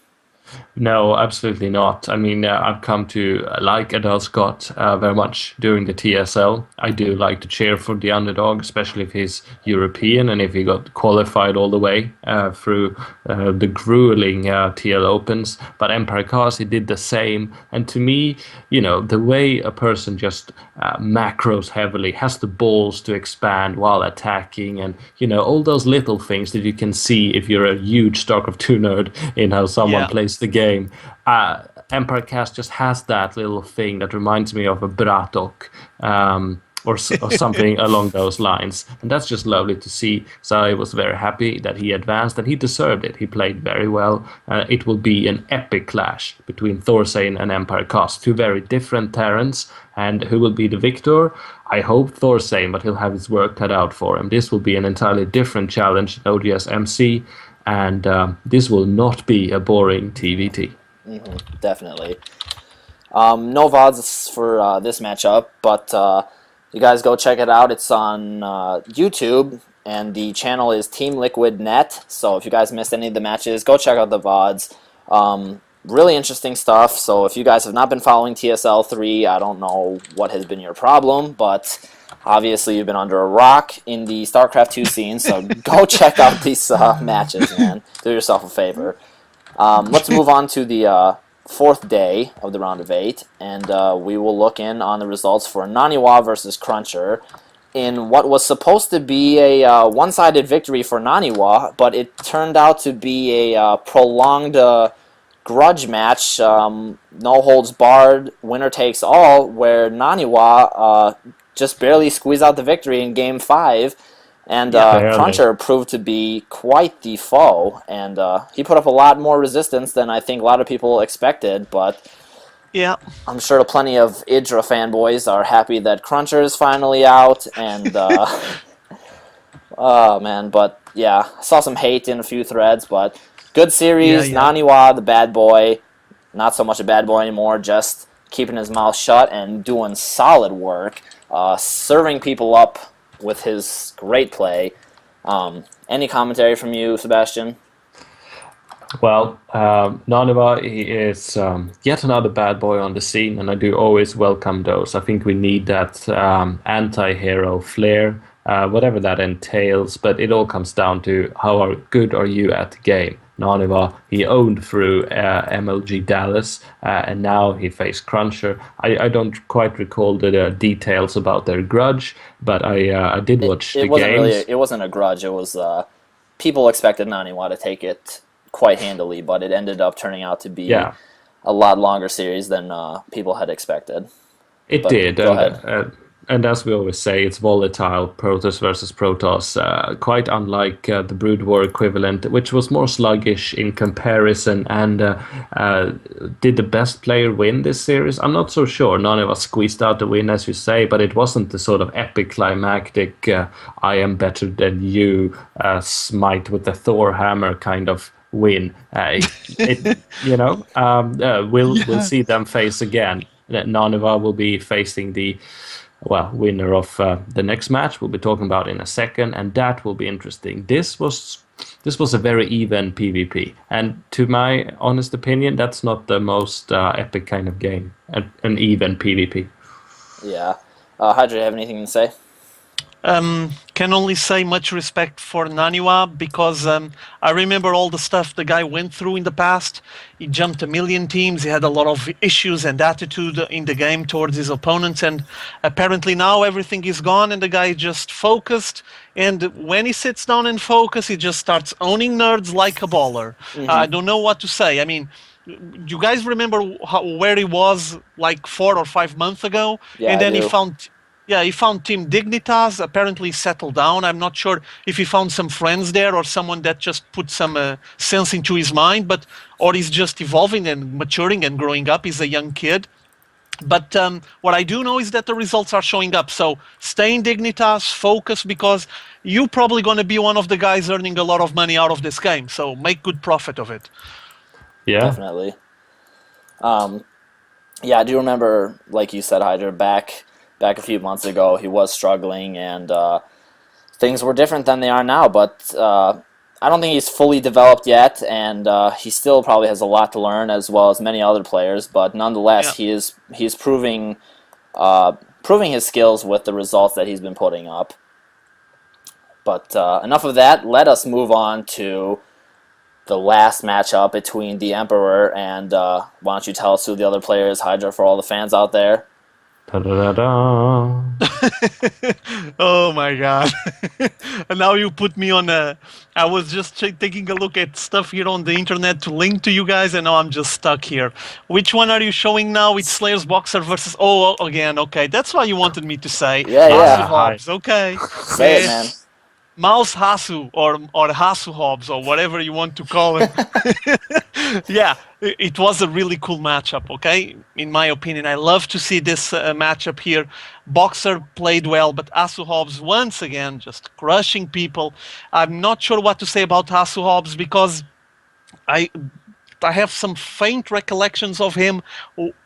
No, absolutely not. I mean, I've come to like Adele Scott very much during the TSL. I do like to cheer for the underdog, especially if he's European and if he got qualified all the way through the grueling TL Opens. But Empire Cars, he did the same. And to me, the way a person just macros heavily, has the balls to expand while attacking, and, all those little things that you can see if you're a huge StarCraft 2 nerd in how someone Yeah. plays the game. Empire Cast just has that little thing that reminds me of a Bratok, or something along those lines. And that's just lovely to see. So I was very happy that he advanced, and he deserved it. He played very well. It will be an epic clash between Thorsane and Empire Cast, two very different Terrans. And who will be the victor? I hope Thorsane, but he'll have his work cut out for him. This will be an entirely different challenge at OGS MC, and this will not be a boring TVT. Definitely. No VODs for this matchup, but you guys go check it out. It's on YouTube, and the channel is Team Liquid Net. So if you guys missed any of the matches, go check out the VODs. Really interesting stuff. So if you guys have not been following TSL 3, I don't know what has been your problem, but obviously you've been under a rock in the StarCraft 2 scene, so go check out these matches, man. Do yourself a favor. Let's move on to the fourth day of the round of 8, and we will look in on the results for Naniwa versus Cruncher in what was supposed to be a one-sided victory for Naniwa, but it turned out to be a prolonged grudge match, no holds barred, winner takes all, where Naniwa just barely squeezed out the victory in Game 5, and Cruncher proved to be quite the foe, and he put up a lot more resistance than I think a lot of people expected, but Yeah. I'm sure plenty of Idra fanboys are happy that Cruncher is finally out, and oh man, but yeah, I saw some hate in a few threads, but good series. Yeah. Naniwa, the bad boy, not so much a bad boy anymore, just keeping his mouth shut and doing solid work, serving people up with his great play. Any commentary from you, Sebastian? Well, Naniwa, he is yet another bad boy on the scene, and I do always welcome those. I think we need that anti-hero flair, whatever that entails, but it all comes down to how good are you at the game. Naniwa, he owned through MLG Dallas, and now he faced Cruncher. I don't quite recall the details about their grudge, but I did watch the games. It wasn't a grudge. It was people expected Naniwa to take it quite handily, but it ended up turning out to be a lot longer series than people had expected. It did. Go ahead. And as we always say, it's volatile, Protoss versus Protoss, quite unlike the Brood War equivalent, which was more sluggish in comparison. And did the best player win this series? I'm not so sure. None of us squeezed out the win, as you say, but it wasn't the sort of epic climactic, I am better than you, smite with the Thor hammer kind of win. We'll see them face again. Naniwa will be facing the winner of the next match we'll be talking about in a second, and that will be interesting. This was a very even PvP, and to my honest opinion, that's not the most epic kind of game, an even PvP. Yeah. Hydra, you have anything to say? Can only say much respect for Naniwa, because I remember all the stuff the guy went through in the past. He jumped a million teams, he had a lot of issues and attitude in the game towards his opponents, and apparently now everything is gone and the guy just focused, and when he sits down and focus, he just starts owning nerds like a baller. I don't know what to say. I mean, you guys remember where he was like 4 or 5 months ago? Yeah, and then I do. he found Team Dignitas, apparently settled down. I'm not sure if he found some friends there or someone that just put some sense into his mind, or he's just evolving and maturing and growing up. He's a young kid. But what I do know is that the results are showing up. So stay in Dignitas, focus, because you're probably going to be one of the guys earning a lot of money out of this game. So make good profit of it. Yeah. Definitely. Yeah, I do remember, like you said, Hydra, back a few months ago, he was struggling, and things were different than they are now. But I don't think he's fully developed yet, and he still probably has a lot to learn, as well as many other players. But nonetheless, he's proving his skills with the results that he's been putting up. But enough of that. Let us move on to the last matchup between the Emperor and why don't you tell us who the other player is, Hydra, for all the fans out there? Ta-da-da-da. Oh my god. And now you put me on a... I was just taking a look at stuff here on the internet to link to you guys, and now I'm just stuck here. Which one are you showing now? It's SlarsBoxer versus... Oh, again, okay. That's what you wanted me to say. Yeah. Hasu Hobbs, okay. Say it, man. Mouse Hasu, or Hasu Hobbs, or whatever you want to call him. Yeah, it was a really cool matchup, okay? In my opinion, I love to see this matchup here. Boxer played well, but Hasu Hobbs, once again, just crushing people. I'm not sure what to say about Hasu Hobbs, because I have some faint recollections of him,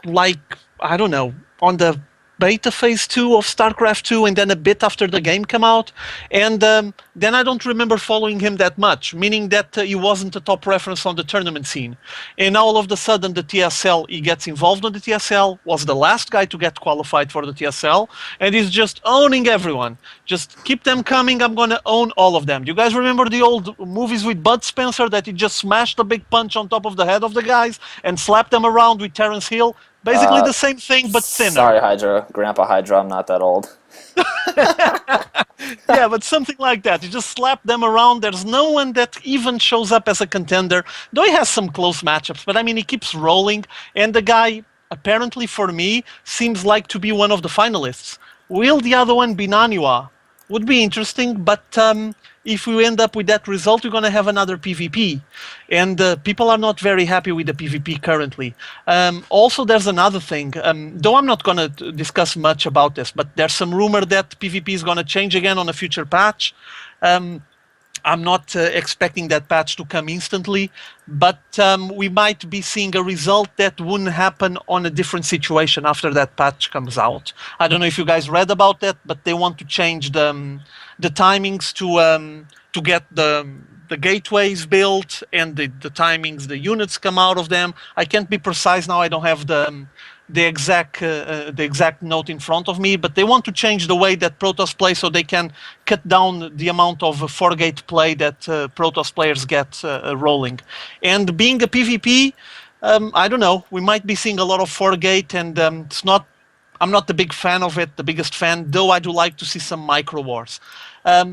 like, I don't know, on the beta phase 2 of StarCraft 2, and then a bit after the game came out, and then I don't remember following him that much, meaning that he wasn't a top reference on the tournament scene. And all of a sudden the TSL, he gets involved on the TSL, was the last guy to get qualified for the TSL, and he's just owning everyone. Just keep them coming, I'm gonna own all of them. Do you guys remember the old movies with Bud Spencer, that he just smashed a big punch on top of the head of the guys and slapped them around with Terence Hill? Basically the same thing, but thinner. Sorry, Hydra. Grandpa Hydra, I'm not that old. Yeah, but something like that. You just slap them around. There's no one that even shows up as a contender. Though he has some close matchups, but I mean, he keeps rolling. And the guy, apparently for me, seems like to be one of the finalists. Will the other one be Naniwa? Would be interesting, but if we end up with that result, we're going to have another PvP. And people are not very happy with the PvP currently. Also, there's another thing. Though I'm not going to discuss much about this, but there's some rumor that PvP is going to change again on a future patch. I'm not expecting that patch to come instantly, but we might be seeing a result that wouldn't happen on a different situation after that patch comes out. I don't know if you guys read about that, but they want to change the timings to get the gateways built, and the timings, the units come out of them. I can't be precise now. I don't have the exact note in front of me, but they want to change the way that Protoss play so they can cut down the amount of 4-gate play that Protoss players get rolling. And being a PvP, I don't know, we might be seeing a lot of 4-gate, and I'm not the big fan of it, the biggest fan, though I do like to see some micro wars.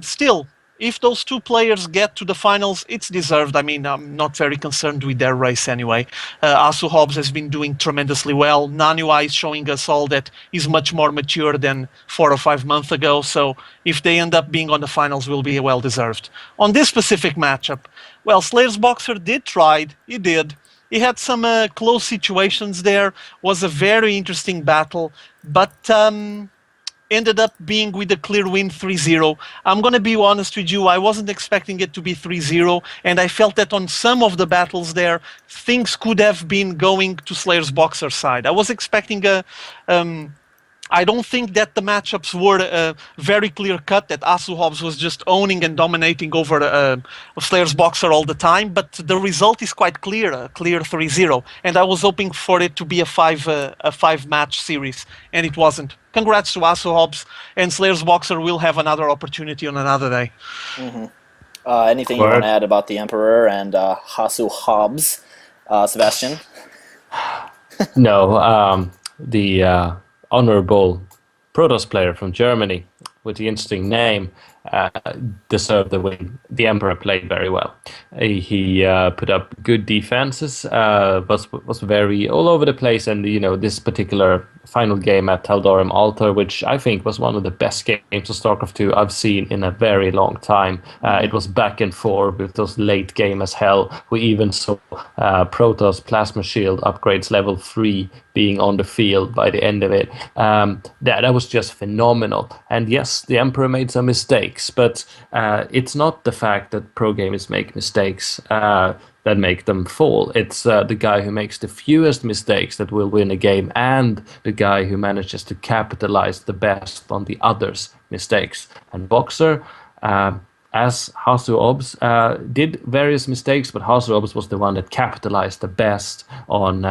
Still, if those two players get to the finals, it's deserved. I mean, I'm not very concerned with their race anyway. Hasu Hobbs has been doing tremendously well. Naniwa is showing us all that he's much more mature than 4 or 5 months ago. So if they end up being on the finals, will be well deserved. On this specific matchup, well, SlarsBoxer did try. He did. He had some close situations there. Was a very interesting battle, but ended up being with a clear win 3-0. I'm going to be honest with you, I wasn't expecting it to be 3-0, and I felt that on some of the battles there, things could have been going to SlarsBoxer's side. I was expecting I don't think that the matchups were very clear-cut, that Hasu Hobbs was just owning and dominating over SlarsBoxer all the time, but the result is quite clear, a clear 3-0. And I was hoping for it to be a five-match series, and it wasn't. Congrats to Hasu Hobbs, and SlarsBoxer will have another opportunity on another day. Mm-hmm. Anything you want to add about the Emperor and Hasu Hobbs, Sebastian? No, the honorable Protoss player from Germany with the interesting name deserved the win. The Emperor played very well. He put up good defenses, was very all over the place, and this particular final game at Tal'Darim Altar, which I think was one of the best games of StarCraft 2 I've seen in a very long time. It was back and forth with those late game as hell. We even saw Protoss Plasma Shield upgrades level 3 being on the field by the end of it. That was just phenomenal. And yes, the Emperor made some mistakes, but it's not the fact that pro gamers make mistakes that make them fall. It's the guy who makes the fewest mistakes that will win a game, and the guy who manages to capitalize the best on the others' mistakes. And Boxer, as Hasu-Obs did various mistakes, but Hasu-Obs was the one that capitalized the best on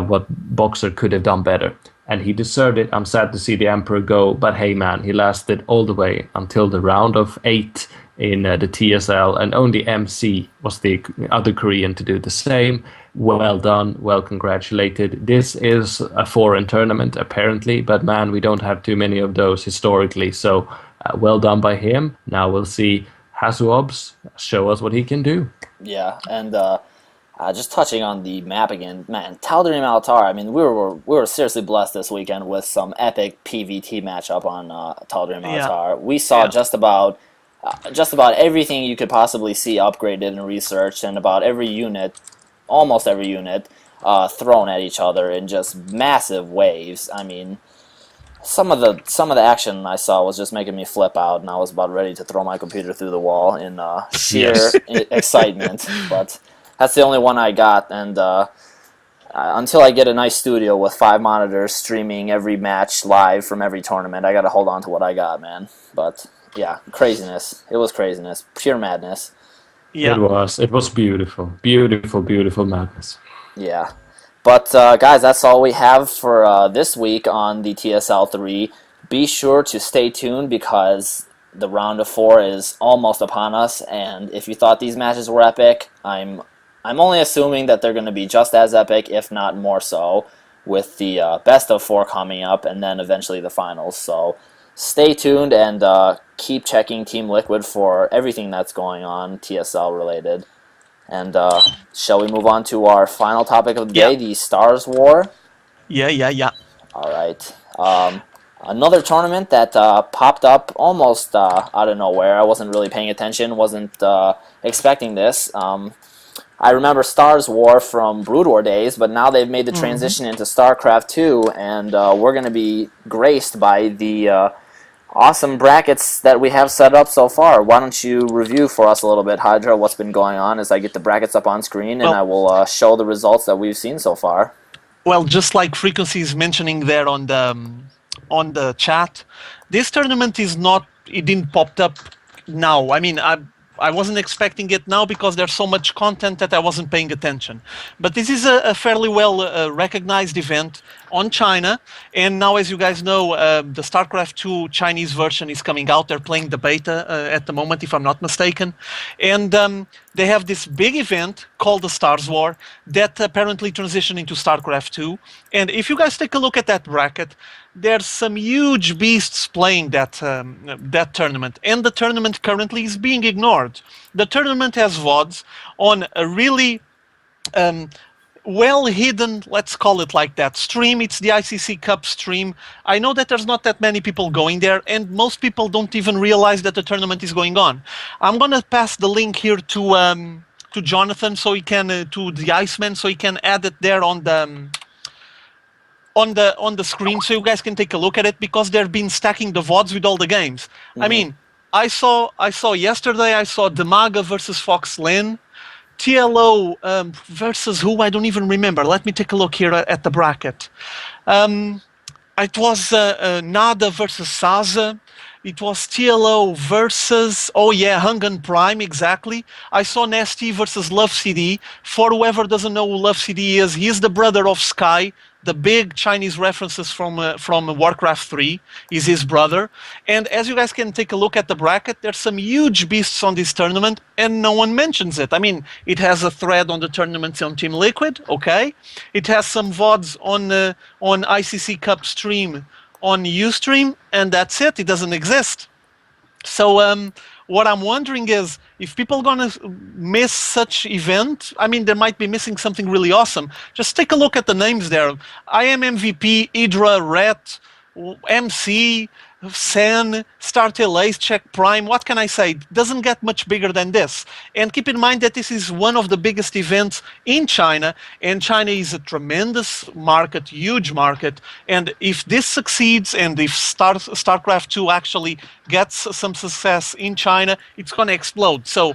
what Boxer could have done better. And he deserved it. I'm sad to see the Emperor go, but hey man, he lasted all the way until the round of 8 in the TSL, and only MC was the other Korean to do the same. Well done, well congratulated. This is a foreign tournament apparently, but man, we don't have too many of those historically, so well done by him. Now we'll see Hasu-Obs show us what he can do. Yeah, and just touching on the map again, man, Tal'Darim Altar. I mean, we were seriously blessed this weekend with some epic PvT matchup on Tal'Darim Altar. We saw just about everything you could possibly see upgraded and researched, and about every unit, almost every unit, thrown at each other in just massive waves. I mean, some of the action I saw was just making me flip out, and I was about ready to throw my computer through the wall in sheer excitement. But that's the only one I got, and until I get a nice studio with 5 monitors streaming every match live from every tournament, I got to hold on to what I got, man. But yeah, craziness. It was craziness. Pure madness. Yeah. It was beautiful. Beautiful, beautiful madness. Yeah. But guys, that's all we have for this week on the TSL 3. Be sure to stay tuned because the round of 4 is almost upon us, and if you thought these matches were epic, I'm only assuming that they're going to be just as epic, if not more so, with the best of 4 coming up, and then eventually the finals. So stay tuned and keep checking Team Liquid for everything that's going on TSL related. And shall we move on to our final topic of the day, the StarsWar? Yeah. All right. Another tournament that popped up almost out of nowhere. I wasn't really paying attention, wasn't expecting this. I remember StarsWar from Brood War days, but now they've made the transition into StarCraft 2, and we're going to be graced by the awesome brackets that we have set up so far. Why don't you review for us a little bit, Hydra, what's been going on as I get the brackets up on screen, and I will show the results that we've seen so far. Well, just like Frequency is mentioning there on the chat, this tournament it didn't pop up now. I mean, I wasn't expecting it now because there's so much content that I wasn't paying attention. But this is a fairly well recognized event on China, and now, as you guys know, the StarCraft 2 Chinese version is coming out. They're playing the beta at the moment, if I'm not mistaken, and they have this big event called the StarsWar that apparently transitioned into StarCraft 2. And if you guys take a look at that bracket, there's some huge beasts playing that tournament, and the tournament currently is being ignored. The tournament has VODs on a really well-hidden, let's call it like that, stream. It's the ICC Cup stream. I know that there's not that many people going there, and most people don't even realize that the tournament is going on. I'm going to pass the link here to Jonathan, so he can to the Iceman, so he can add it there on the screen, so you guys can take a look at it, because they've been stacking the VODs with all the games. I mean, I saw yesterday, I saw Demaga versus Fox Lin, TLO versus who, I don't even remember. Let me take a look here at the bracket. It was Nada versus Saza. It was TLO versus, Hungan Prime, exactly. I saw Nasty versus Love CD. For whoever doesn't know who Love CD is, he is the brother of Sky. The big Chinese references from Warcraft 3 is his brother. And as you guys can take a look at the bracket, there's some huge beasts on this tournament, and no one mentions it. I mean, it has a thread on the tournaments on Team Liquid, okay? It has some VODs on ICC Cup stream on Ustream, and that's it. It doesn't exist. So what I'm wondering is, if people are going to miss such event, I mean, they might be missing something really awesome. Just take a look at the names there. I Am MVP, Idra, Ret, MC, Sen, Startel Ace, Check Prime. What can I say? It doesn't get much bigger than this. And keep in mind that this is one of the biggest events in China, and China is a tremendous market, huge market. And if this succeeds, and if StarCraft 2 actually gets some success in China, it's going to explode. So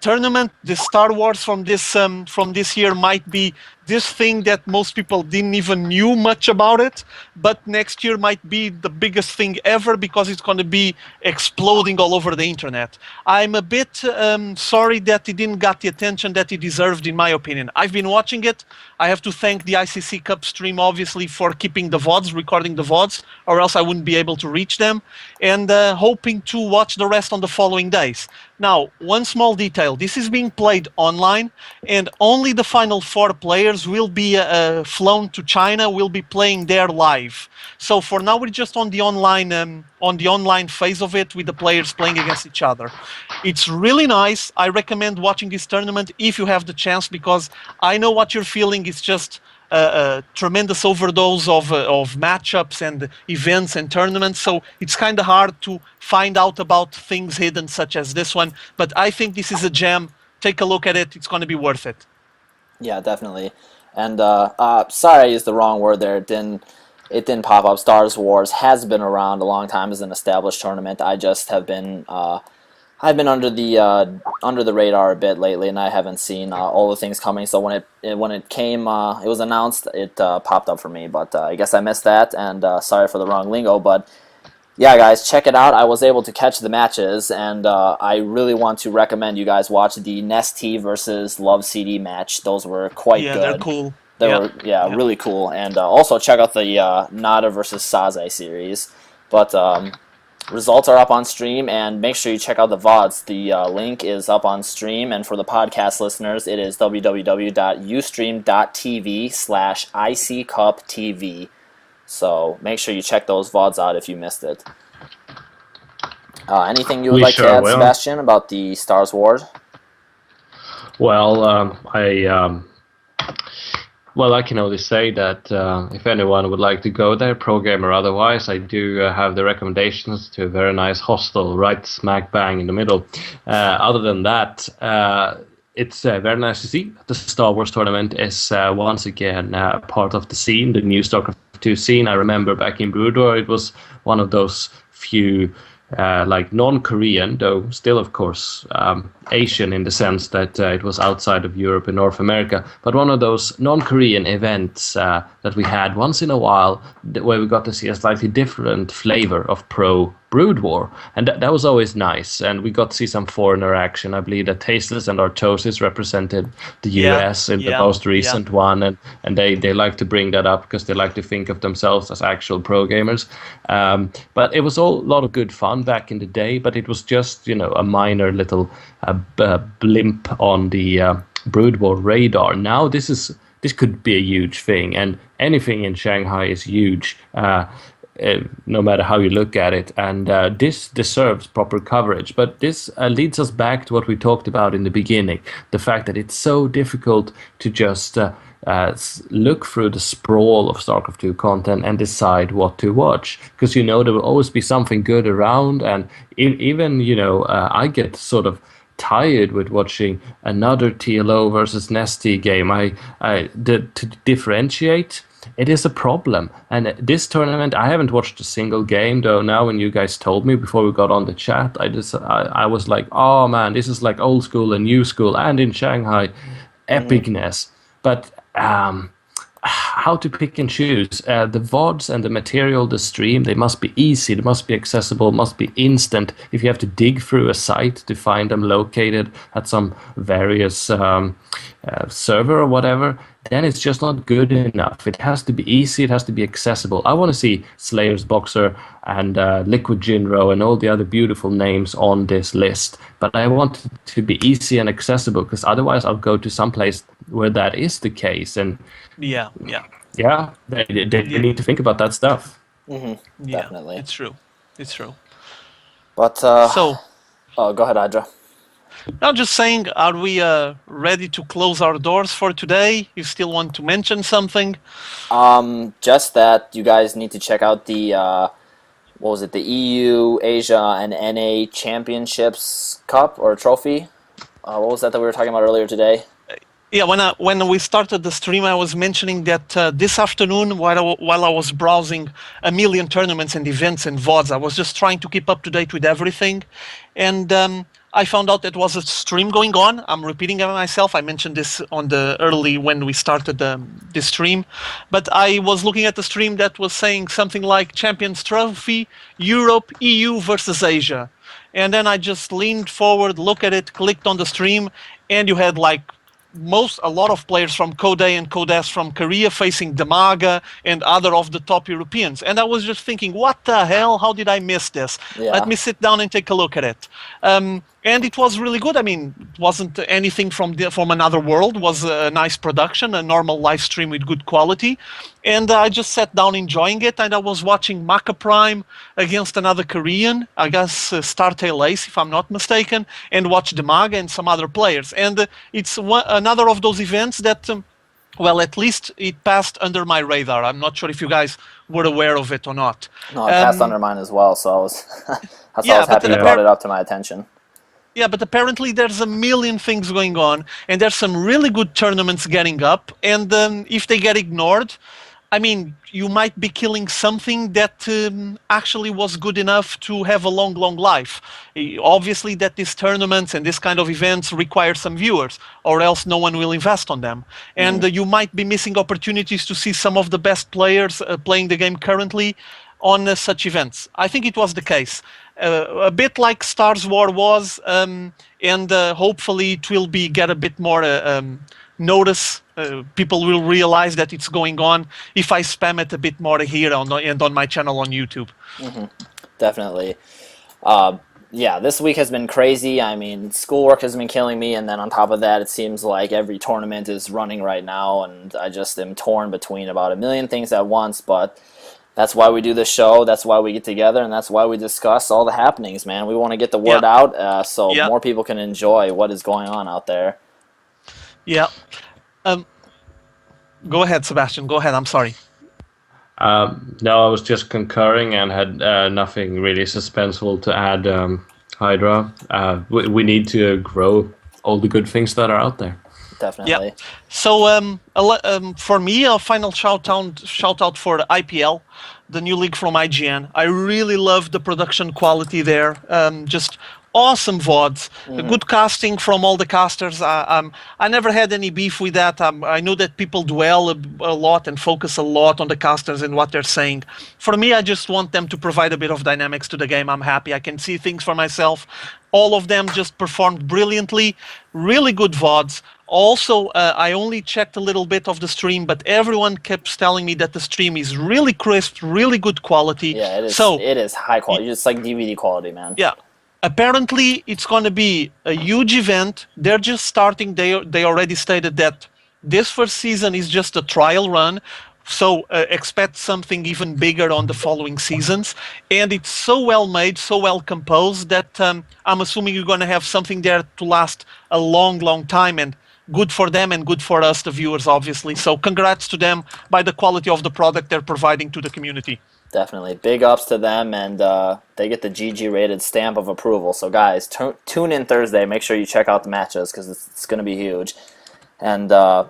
tournament, the Star Wars from this year might be this thing that most people didn't even knew much about it, but next year might be the biggest thing ever because it's going to be exploding all over the internet. I'm a bit sorry that it didn't get the attention that it deserved, in my opinion. I've been watching it. I have to thank the ICC Cup stream, obviously, for keeping the VODs, recording the VODs, or else I wouldn't be able to reach them, and hoping to watch the rest on the following days. Now, one small detail. This is being played online, and only the final 4 players will be flown to China, will be playing there live. So for now, we're just on the online phase of it, with the players playing against each other. It's really nice. I recommend watching this tournament if you have the chance, because I know what you're feeling. It's just a tremendous overdose of matchups and events and tournaments, so it's kind of hard to find out about things hidden such as this one, but I think this is a gem. Take a look at it. It's going to be worth it. Yeah, definitely. And sorry, I used the wrong word there. It didn't pop up. StarsWar has been around a long time as an established tournament. I just have been I've been under the radar a bit lately, and I haven't seen all the things coming. So when it came, it was announced, it popped up for me. But I guess I missed that, and sorry for the wrong lingo. But yeah, guys, check it out. I was able to catch the matches, and I really want to recommend you guys watch the Nestea versus Love CD match. Those were quite good. Yeah, they're cool. They were really cool. And also check out the Nada versus Saze series. But results are up on stream, and make sure you check out the VODs. The link is up on stream, and for the podcast listeners, it is www.ustream.tv/ICCupTV. So make sure you check those VODs out if you missed it. Anything you would like to add, Sebastian, about the StarsWar? Well, I can only say that if anyone would like to go there, pro game or otherwise, I do have the recommendations to a very nice hostel right smack bang in the middle. Other than that, it's very nice to see the Star Wars tournament is once again part of the scene, the new Starcraft 2 scene. I remember back in Brood War, it was one of those few like non-Korean, though still, of course, Asian in the sense that it was outside of Europe and North America, but one of those non-Korean events that we had once in a while, where we got to see a slightly different flavor of pro Brood War, and that was always nice. And we got to see some foreigner action. I believe that Tasteless and Artosis represented the US in the most recent one, and they like to bring that up because they like to think of themselves as actual pro gamers. But it was all a lot of good fun back in the day, but it was just, a minor little blimp on the Brood War radar. Now this could be a huge thing, and anything in Shanghai is huge. No matter how you look at it, and this deserves proper coverage. But this leads us back to what we talked about in the beginning, the fact that it's so difficult to just look through the sprawl of StarCraft 2 content and decide what to watch, because there will always be something good around, and even I get sort of tired with watching another TLO versus Nestea game. To differentiate, it is a problem. And this tournament, I haven't watched a single game, though. Now, when you guys told me before we got on the chat, I was like, oh man, this is like old school and new school, and in Shanghai, epicness. But how to pick and choose? The VODs and the material, the stream, they must be easy, they must be accessible, must be instant. If you have to dig through a site to find them located at some various server or whatever, then it's just not good enough. It has to be easy, it has to be accessible. I want to see Slayer's Boxer and Liquid Jinro and all the other beautiful names on this list, but I want it to be easy and accessible, because otherwise I'll go to some place where that is the case. And they need to think about that stuff. Definitely. It's true. But go ahead, Hydra. Now, just saying, are we ready to close our doors for today? You still want to mention something? Just that you guys need to check out the the EU, Asia, and NA Championships Cup or Trophy. What was that we were talking about earlier today? Yeah, when we started the stream, I was mentioning that this afternoon, while I was browsing a million tournaments and events and VODs, I was just trying to keep up to date with everything, and I found out there was a stream going on. I'm repeating it myself. I mentioned this on the early when we started the stream, but I was looking at the stream that was saying something like Champions Trophy, Europe, EU versus Asia. And then I just leaned forward, looked at it, clicked on the stream, and you had like a lot of players from Code A and Code S from Korea facing Damaga and other of the top Europeans. And I was just thinking, what the hell? How did I miss this? Yeah. Let me sit down and take a look at it. And it was really good. I mean, it wasn't anything from another world. It was a nice production, a normal live stream with good quality. And I just sat down enjoying it. And I was watching Maka Prime against another Korean, I guess Startail Ace, if I'm not mistaken, and watched Damaga and some other players. And it's another of those events that, well, at least it passed under my radar. I'm not sure if you guys were aware of it or not. No, it passed under mine as well, so I was, I was happy you brought it up to my attention. Yeah, but apparently there's a million things going on, and there's some really good tournaments getting up, and if they get ignored, I mean, you might be killing something that actually was good enough to have a long, long life. Obviously that these tournaments and this kind of events require some viewers, or else no one will invest on them. And you might be missing opportunities to see some of the best players playing the game currently on such events. I think it was the case. A bit like StarsWar was, and hopefully it will get a bit more notice. People will realize that it's going on if I spam it a bit more here and on my channel on YouTube. Definitely. Yeah, this week has been crazy. I mean, schoolwork has been killing me, and then on top of that, it seems like every tournament is running right now, and I just am torn between about a million things at once, but that's why we do this show, that's why we get together, and that's why we discuss all the happenings, man. We want to get the word out so more people can enjoy what is going on out there. Yeah. Go ahead, Sebastian. Go ahead. I'm sorry. No, I was just concurring and had nothing really suspenseful to add, Hydra. We need to grow all the good things that are out there. Definitely. Yeah. So for me, a final shout out for the IPL, the new league from IGN. I really love the production quality there. Just awesome VODs, good casting from all the casters. I never had any beef with that. I know that people dwell a lot and focus a lot on the casters and what they're saying. For me, I just want them to provide a bit of dynamics to the game. I'm happy. I can see things for myself. All of them just performed brilliantly. Really good VODs. Also, I only checked a little bit of the stream, but everyone kept telling me that the stream is really crisp, really good quality. Yeah, it is. So, it is high quality. It's like DVD quality, man. Yeah. Apparently, it's going to be a huge event. They're just starting. They already stated that this first season is just a trial run. So expect something even bigger on the following seasons. And it's so well made, so well composed that I'm assuming you're going to have something there to last a long, long time. And good for them and good for us, the viewers, obviously. So congrats to them by the quality of the product they're providing to the community. Definitely. Big ups to them, and they get the GGRated stamp of approval. So guys, tune in Thursday. Make sure you check out the matches because it's going to be huge. And I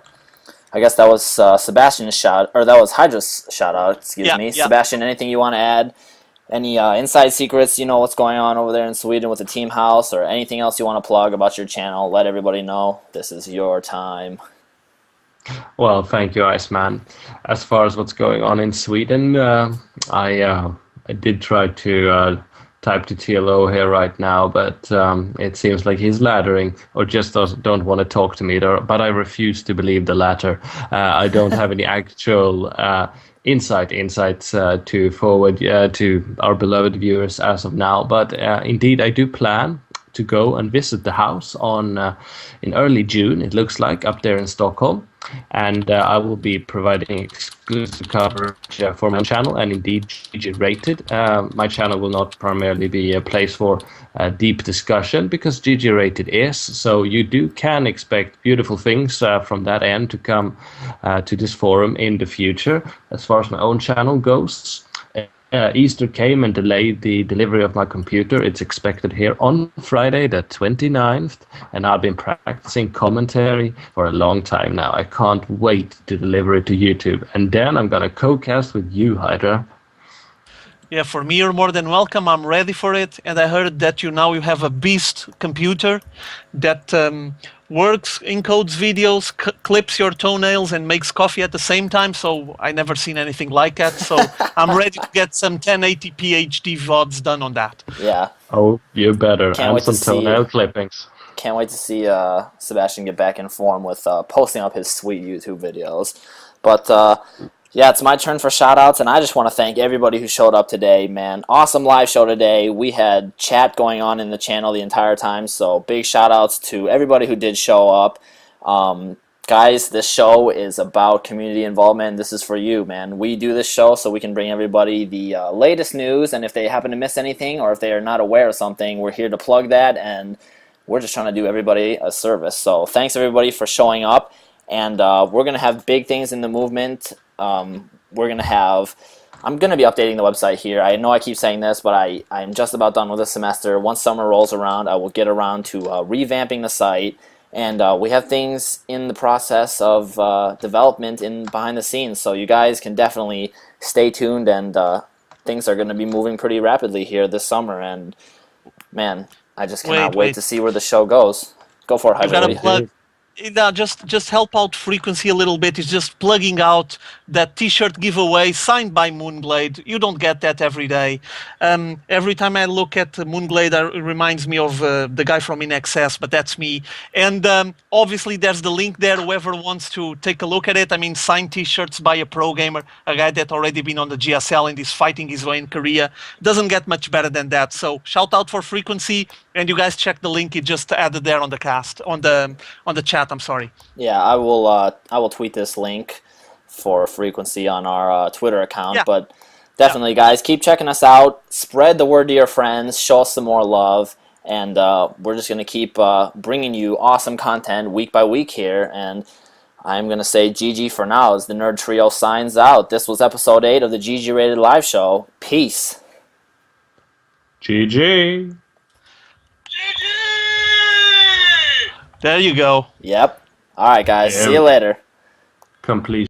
guess that was Sebastian's that was Hydra's shout out. Excuse me. Sebastian, anything you want to add? Any inside secrets? You know what's going on over there in Sweden with the team house, or anything else you want to plug about your channel? Let everybody know. This is your time. Well, thank you, Iceman. As far as what's going on in Sweden, I did try to type to TLO here right now, but it seems like he's laddering or just don't want to talk to me. But I refuse to believe the latter. I don't have any actual insights to forward to our beloved viewers as of now. But indeed, I do plan to go and visit the house in early June, it looks like, up there in Stockholm. And I will be providing exclusive coverage for my channel and indeed GGRated. My channel will not primarily be a place for deep discussion because GGRated is. So you can expect beautiful things from that end to come to this forum in the future. As far as my own channel goes, Easter came and delayed the delivery of my computer. It's expected here on Friday the 29th, and I've been practicing commentary for a long time now. I can't wait to deliver it to YouTube, and then I'm going to co-cast with you, Hydra. Yeah, for me, you're more than welcome. I'm ready for it. And I heard that you have a beast computer that works, encodes videos, clips your toenails, and makes coffee at the same time. So I never seen anything like that. So I'm ready to get some 1080p HD VODs done on that. Yeah, Oh, you better. can't And wait to some see. toenail clippings. Can't wait to see Sebastian get back in form with posting up his sweet YouTube videos. But yeah, it's my turn for shoutouts, and I just want to thank everybody who showed up today, man. Awesome live show today. We had chat going on in the channel the entire time, so big shoutouts to everybody who did show up. Guys, this show is about community involvement. This is for you, man. We do this show so we can bring everybody the latest news, and if they happen to miss anything or if they are not aware of something, we're here to plug that, and we're just trying to do everybody a service. So thanks everybody for showing up, and we're going to have big things in the movement. We're going to have, I'm going to be updating the website here. I know I keep saying this, but I'm just about done with this semester. Once summer rolls around, I will get around to revamping the site, and we have things in the process of development in behind the scenes, so you guys can definitely stay tuned, and things are going to be moving pretty rapidly here this summer, and man, I just cannot wait to see where the show goes. Go for it, You've got to Hydrate. plug. Just help out Frequency a little bit. It's just plugging out that T-shirt giveaway signed by Moonglade. You don't get that every day. Every time I look at Moonglade, it reminds me of the guy from InXS, but that's me. And obviously, there's the link there. Whoever wants to take a look at it. I mean, signed T-shirts by a pro gamer, a guy that already been on the GSL and is fighting his way in Korea. Doesn't get much better than that. So shout out for Frequency, and you guys check the link. It just added there on the cast on the chat. I'm sorry. Yeah, I will tweet this link for Frequency on our Twitter account. Yeah. But definitely, guys, keep checking us out. Spread the word to your friends. Show us some more love. And we're just going to keep bringing you awesome content week by week here. And I'm going to say GG for now as the Nerd Trio signs out. This was episode 8 of the GGRated live show. Peace. GG. There you go. Yep. All right, guys. Yeah. See you later. Complete.